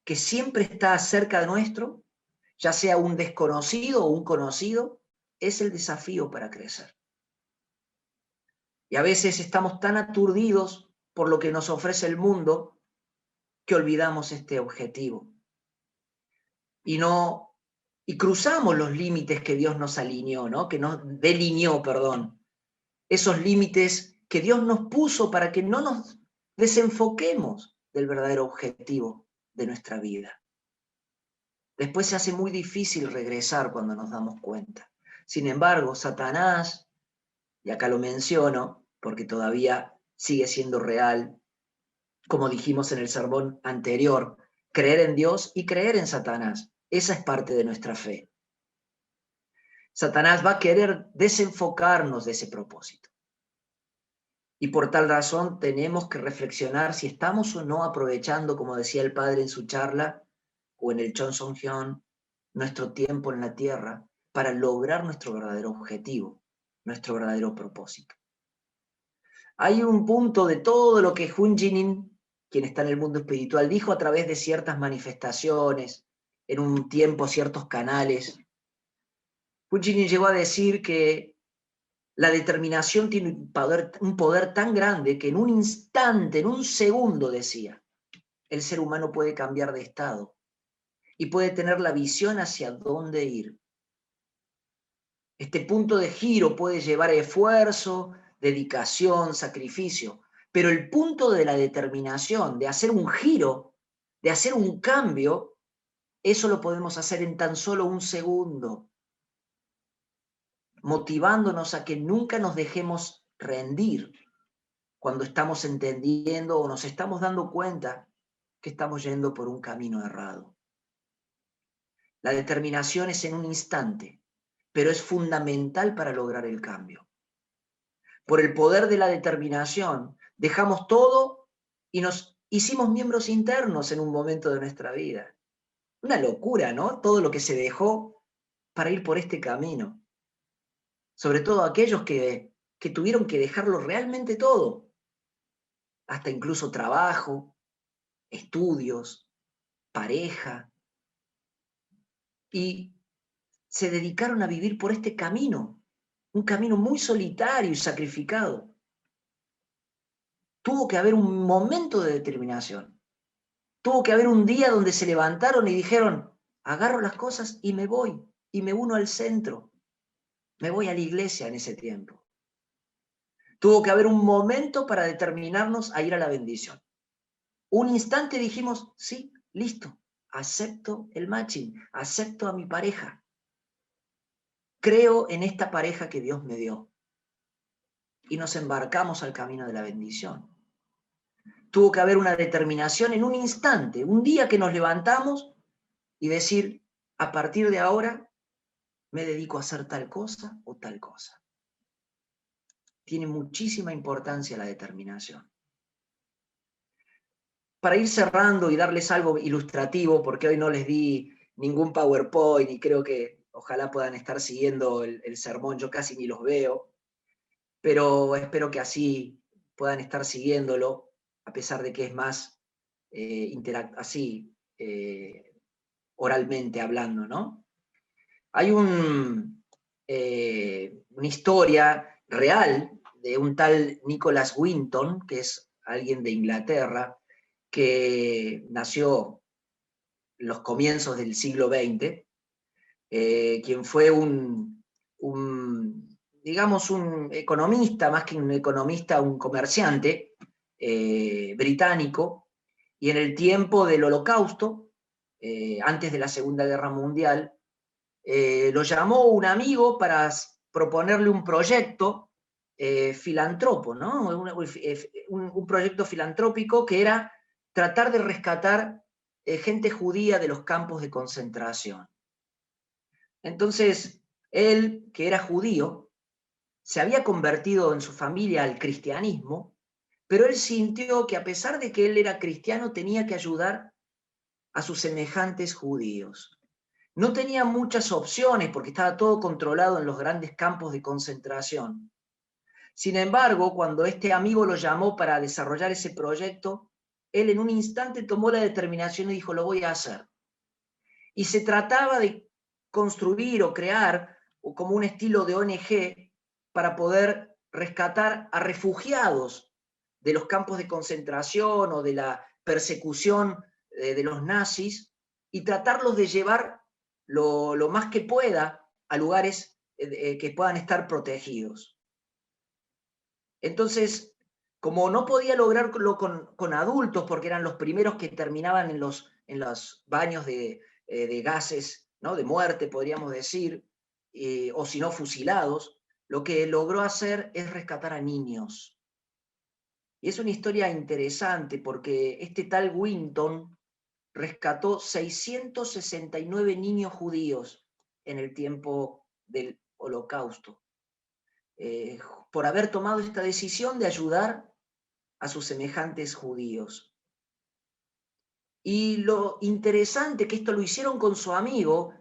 que siempre está cerca de nuestro, ya sea un desconocido o un conocido, es el desafío para crecer. Y a veces estamos tan aturdidos por lo que nos ofrece el mundo que olvidamos este objetivo. Y cruzamos los límites que Dios nos alineó, ¿no? Que nos delineó, perdón. Esos límites que Dios nos puso para que no nos desenfoquemos del verdadero objetivo de nuestra vida. Después se hace muy difícil regresar cuando nos damos cuenta. Sin embargo, Satanás, y acá lo menciono porque todavía sigue siendo real, como dijimos en el sermón anterior, creer en Dios y creer en Satanás. Esa es parte de nuestra fe. Satanás va a querer desenfocarnos de ese propósito. Y por tal razón tenemos que reflexionar si estamos o no aprovechando, como decía el padre en su charla, o en el Chonsonghyun, nuestro tiempo en la tierra para lograr nuestro verdadero objetivo, nuestro verdadero propósito. Hay un punto de todo lo que Hun Jinin, quien está en el mundo espiritual, dijo a través de ciertas manifestaciones, en un tiempo, ciertos canales. Hun Jinin llegó a decir que la determinación tiene un poder tan grande que en un instante, en un segundo, decía, el ser humano puede cambiar de estado y puede tener la visión hacia dónde ir. Este punto de giro puede llevar esfuerzo, dedicación, sacrificio, pero el punto de la determinación, de hacer un giro, de hacer un cambio, eso lo podemos hacer en tan solo un segundo, motivándonos a que nunca nos dejemos rendir cuando estamos entendiendo o nos estamos dando cuenta que estamos yendo por un camino errado. La determinación es en un instante, pero es fundamental para lograr el cambio. Por el poder de la determinación, dejamos todo y nos hicimos miembros internos en un momento de nuestra vida. Una locura, ¿no? Todo lo que se dejó para ir por este camino. Sobre todo aquellos que tuvieron que dejarlo realmente todo, hasta incluso trabajo, estudios, pareja, y se dedicaron a vivir por este camino, un camino muy solitario y sacrificado. Tuvo que haber un momento de determinación. Tuvo que haber un día donde se levantaron y dijeron, agarro las cosas y me voy, y me uno al centro. Me voy a la iglesia en ese tiempo. Tuvo que haber un momento para determinarnos a ir a la bendición. Un instante dijimos, sí, listo, acepto el matching, acepto a mi pareja. Creo en esta pareja que Dios me dio. Y nos embarcamos al camino de la bendición. Tuvo que haber una determinación en un instante, un día que nos levantamos y decir, a partir de ahora me dedico a hacer tal cosa o tal cosa. Tiene muchísima importancia la determinación. Para ir cerrando y darles algo ilustrativo, porque hoy no les di ningún PowerPoint y creo que ojalá puedan estar siguiendo el sermón, yo casi ni los veo, pero espero que así puedan estar siguiéndolo, a pesar de que es más oralmente hablando, ¿no? Hay una historia real de un tal Nicholas Winton, que es alguien de Inglaterra, que nació en los comienzos del siglo XX, quien fue digamos, un economista, más que un economista, un comerciante británico, y en el tiempo del Holocausto, antes de la Segunda Guerra Mundial, lo llamó un amigo para proponerle un proyecto filántropo, ¿no? Un proyecto filantrópico que era tratar de rescatar gente judía de los campos de concentración. Entonces, él, que era judío, se había convertido en su familia al cristianismo, pero él sintió que a pesar de que él era cristiano, tenía que ayudar a sus semejantes judíos. no tenía muchas opciones porque estaba todo controlado en los grandes campos de concentración. Sin embargo, cuando este amigo lo llamó para desarrollar ese proyecto, él en un instante tomó la determinación y dijo, lo voy a hacer. Y se trataba de construir o crear como un estilo de ONG para poder rescatar a refugiados de los campos de concentración o de la persecución de los nazis y tratarlos de llevar lo más que pueda a lugares que puedan estar protegidos. Entonces, como no podía lograrlo con adultos, porque eran los primeros que terminaban en los baños de gases, ¿no? De muerte, podríamos decir, o si no, fusilados, lo que logró hacer es rescatar a niños. Y es una historia interesante porque este tal Winton rescató 669 niños judíos en el tiempo del Holocausto, eh, por haber tomado esta decisión de ayudar a sus semejantes judíos. Y lo interesante que esto lo hicieron con su amigo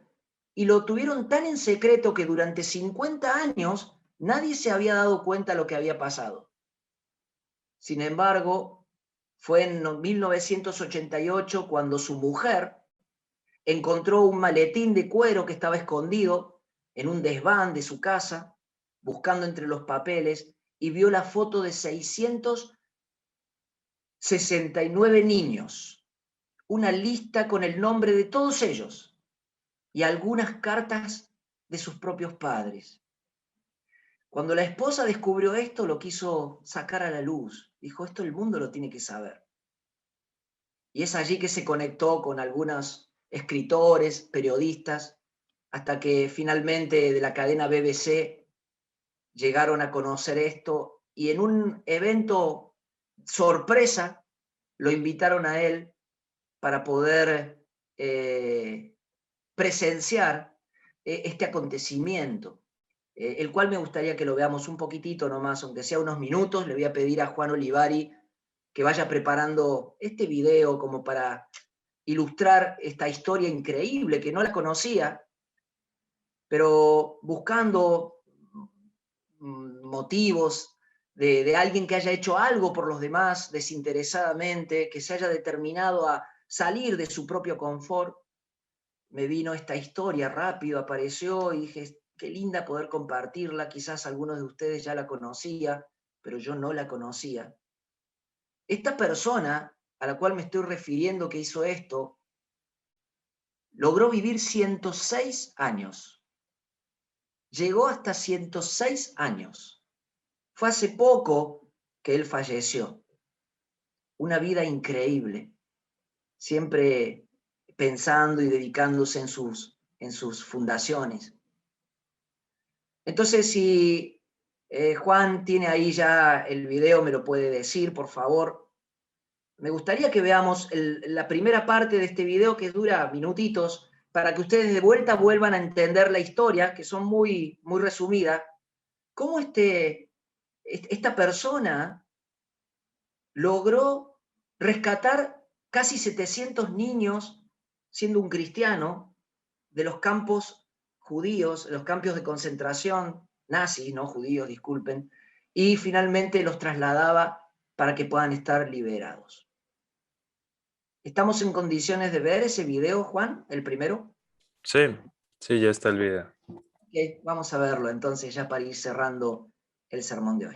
y lo tuvieron tan en secreto que durante 50 años nadie se había dado cuenta de lo que había pasado. Sin embargo, fue en 1988 cuando su mujer encontró un maletín de cuero que estaba escondido en un desván de su casa, buscando entre los papeles, y vio la foto de 669 niños, una lista con el nombre de todos ellos y algunas cartas de sus propios padres. Cuando la esposa descubrió esto, lo quiso sacar a la luz. Dijo, esto el mundo lo tiene que saber. Y es allí que se conectó con algunos escritores, periodistas, hasta que finalmente de la cadena BBC llegaron a conocer esto y en un evento sorpresa lo invitaron a él para poder presenciar este acontecimiento, el cual me gustaría que lo veamos un poquitito nomás, aunque sea unos minutos. Le voy a pedir a Juan Olivari que vaya preparando este video como para ilustrar esta historia increíble que no la conocía, pero buscando motivos de alguien que haya hecho algo por los demás desinteresadamente, que se haya determinado a salir de su propio confort. Me vino esta historia rápido, apareció y dije, qué linda poder compartirla, quizás algunos de ustedes ya la conocía, pero yo no la conocía. Esta persona a la cual me estoy refiriendo que hizo esto, logró vivir 106 años. Llegó hasta 106 años. Fue hace poco que él falleció. Una vida increíble, siempre pensando y dedicándose en sus fundaciones. Entonces, si Juan tiene ahí ya el video, me lo puede decir, por favor. Me gustaría que veamos la primera parte de este video que dura minutitos, para que ustedes de vuelta vuelvan a entender la historia, que son muy, muy resumidas. Cómo esta persona logró rescatar casi 700 niños, siendo un cristiano, de los campos judíos, los campos de concentración nazis, no judíos, disculpen, y finalmente los trasladaba para que puedan estar liberados. ¿Estamos en condiciones de ver ese video, Juan, el primero? Sí, sí, ya está el video. Okay, vamos a verlo entonces ya para ir cerrando el sermón de hoy.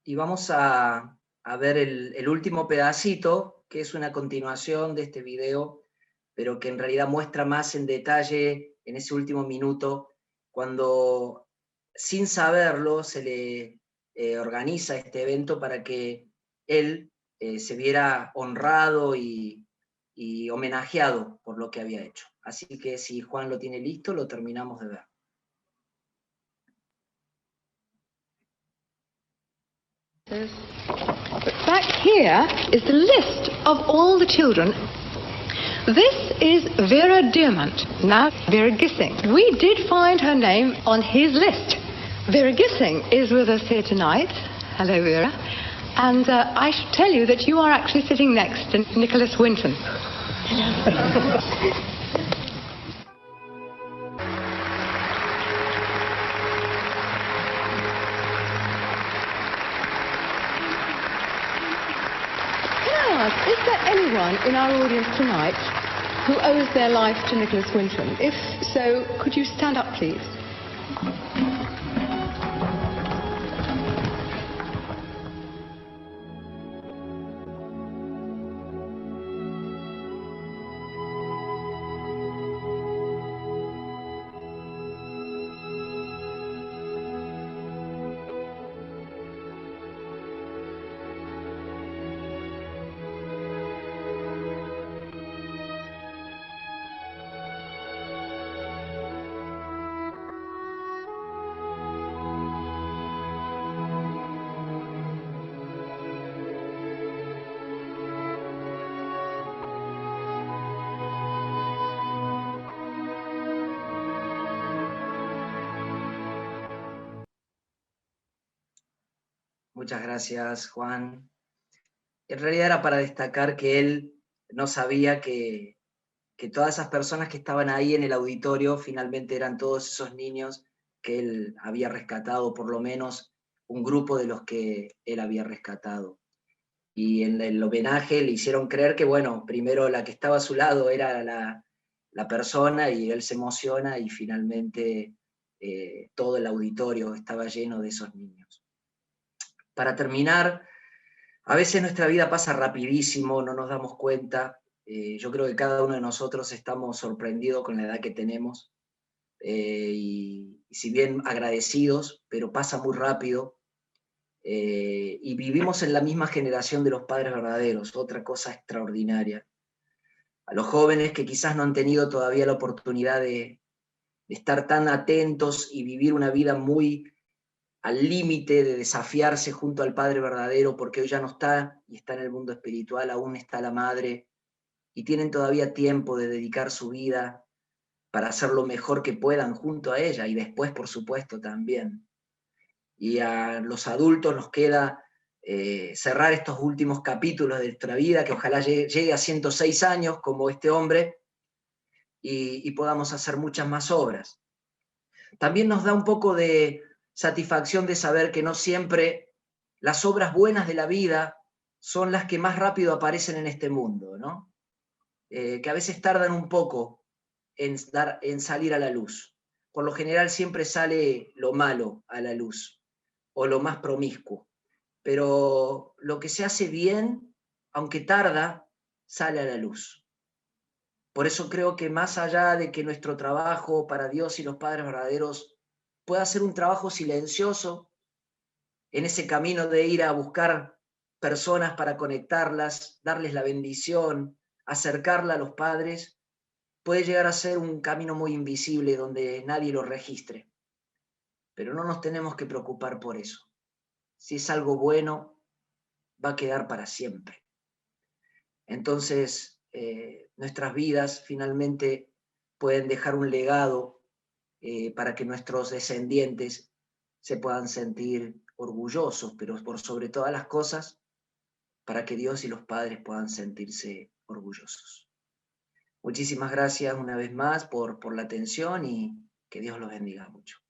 Y vamos a ver el último pedacito, que es una continuación de este video, pero que en realidad muestra más en detalle en ese último minuto, cuando sin saberlo se le organiza este evento para que él se viera honrado y homenajeado por lo que había hecho. Así que si Juan lo tiene listo, lo terminamos de ver. But back here is the list of all the children. This is Vera Diamant, now Vera Gissing. We did find her name on his list. Vera Gissing is with us here tonight. Hello, Vera. And I should tell you that you are actually sitting next to Nicholas Winton. Hello. Is there anyone in our audience tonight who owes their life to Nicholas Winton? If so, could you stand up, please? Muchas gracias, Juan. En realidad era para destacar que él no sabía que todas esas personas que estaban ahí en el auditorio finalmente eran todos esos niños que él había rescatado, por lo menos un grupo de los que él había rescatado. Y en el homenaje le hicieron creer que, bueno, primero la que estaba a su lado era la persona y él se emociona y finalmente todo el auditorio estaba lleno de esos niños. Para terminar, a veces nuestra vida pasa rapidísimo, no nos damos cuenta. Yo creo que cada uno de nosotros estamos sorprendidos con la edad que tenemos y si bien agradecidos, pero pasa muy rápido. Y vivimos en la misma generación de los padres verdaderos, otra cosa extraordinaria. A los jóvenes que quizás no han tenido todavía la oportunidad de estar tan atentos y vivir una vida muy al límite de desafiarse junto al Padre verdadero, porque hoy ya no está y está en el mundo espiritual, aún está la Madre, y tienen todavía tiempo de dedicar su vida para hacer lo mejor que puedan junto a ella, y después, por supuesto, también. Y a los adultos nos queda cerrar estos últimos capítulos de nuestra vida, que ojalá llegue a 106 años como este hombre, y podamos hacer muchas más obras. También nos da un poco de satisfacción de saber que no siempre las obras buenas de la vida son las que más rápido aparecen en este mundo, ¿no? Que a veces tardan un poco en salir a la luz. Por lo general siempre sale lo malo a la luz, o lo más promiscuo. Pero lo que se hace bien, aunque tarda, sale a la luz. Por eso creo que más allá de que nuestro trabajo para Dios y los padres verdaderos pueda ser un trabajo silencioso, en ese camino de ir a buscar personas para conectarlas, darles la bendición, acercarla a los padres, puede llegar a ser un camino muy invisible donde nadie lo registre. Pero no nos tenemos que preocupar por eso. Si es algo bueno, va a quedar para siempre. Entonces, nuestras vidas finalmente pueden dejar un legado para que nuestros descendientes se puedan sentir orgullosos, pero por sobre todas las cosas, para que Dios y los padres puedan sentirse orgullosos. Muchísimas gracias una vez más por la atención y que Dios los bendiga mucho.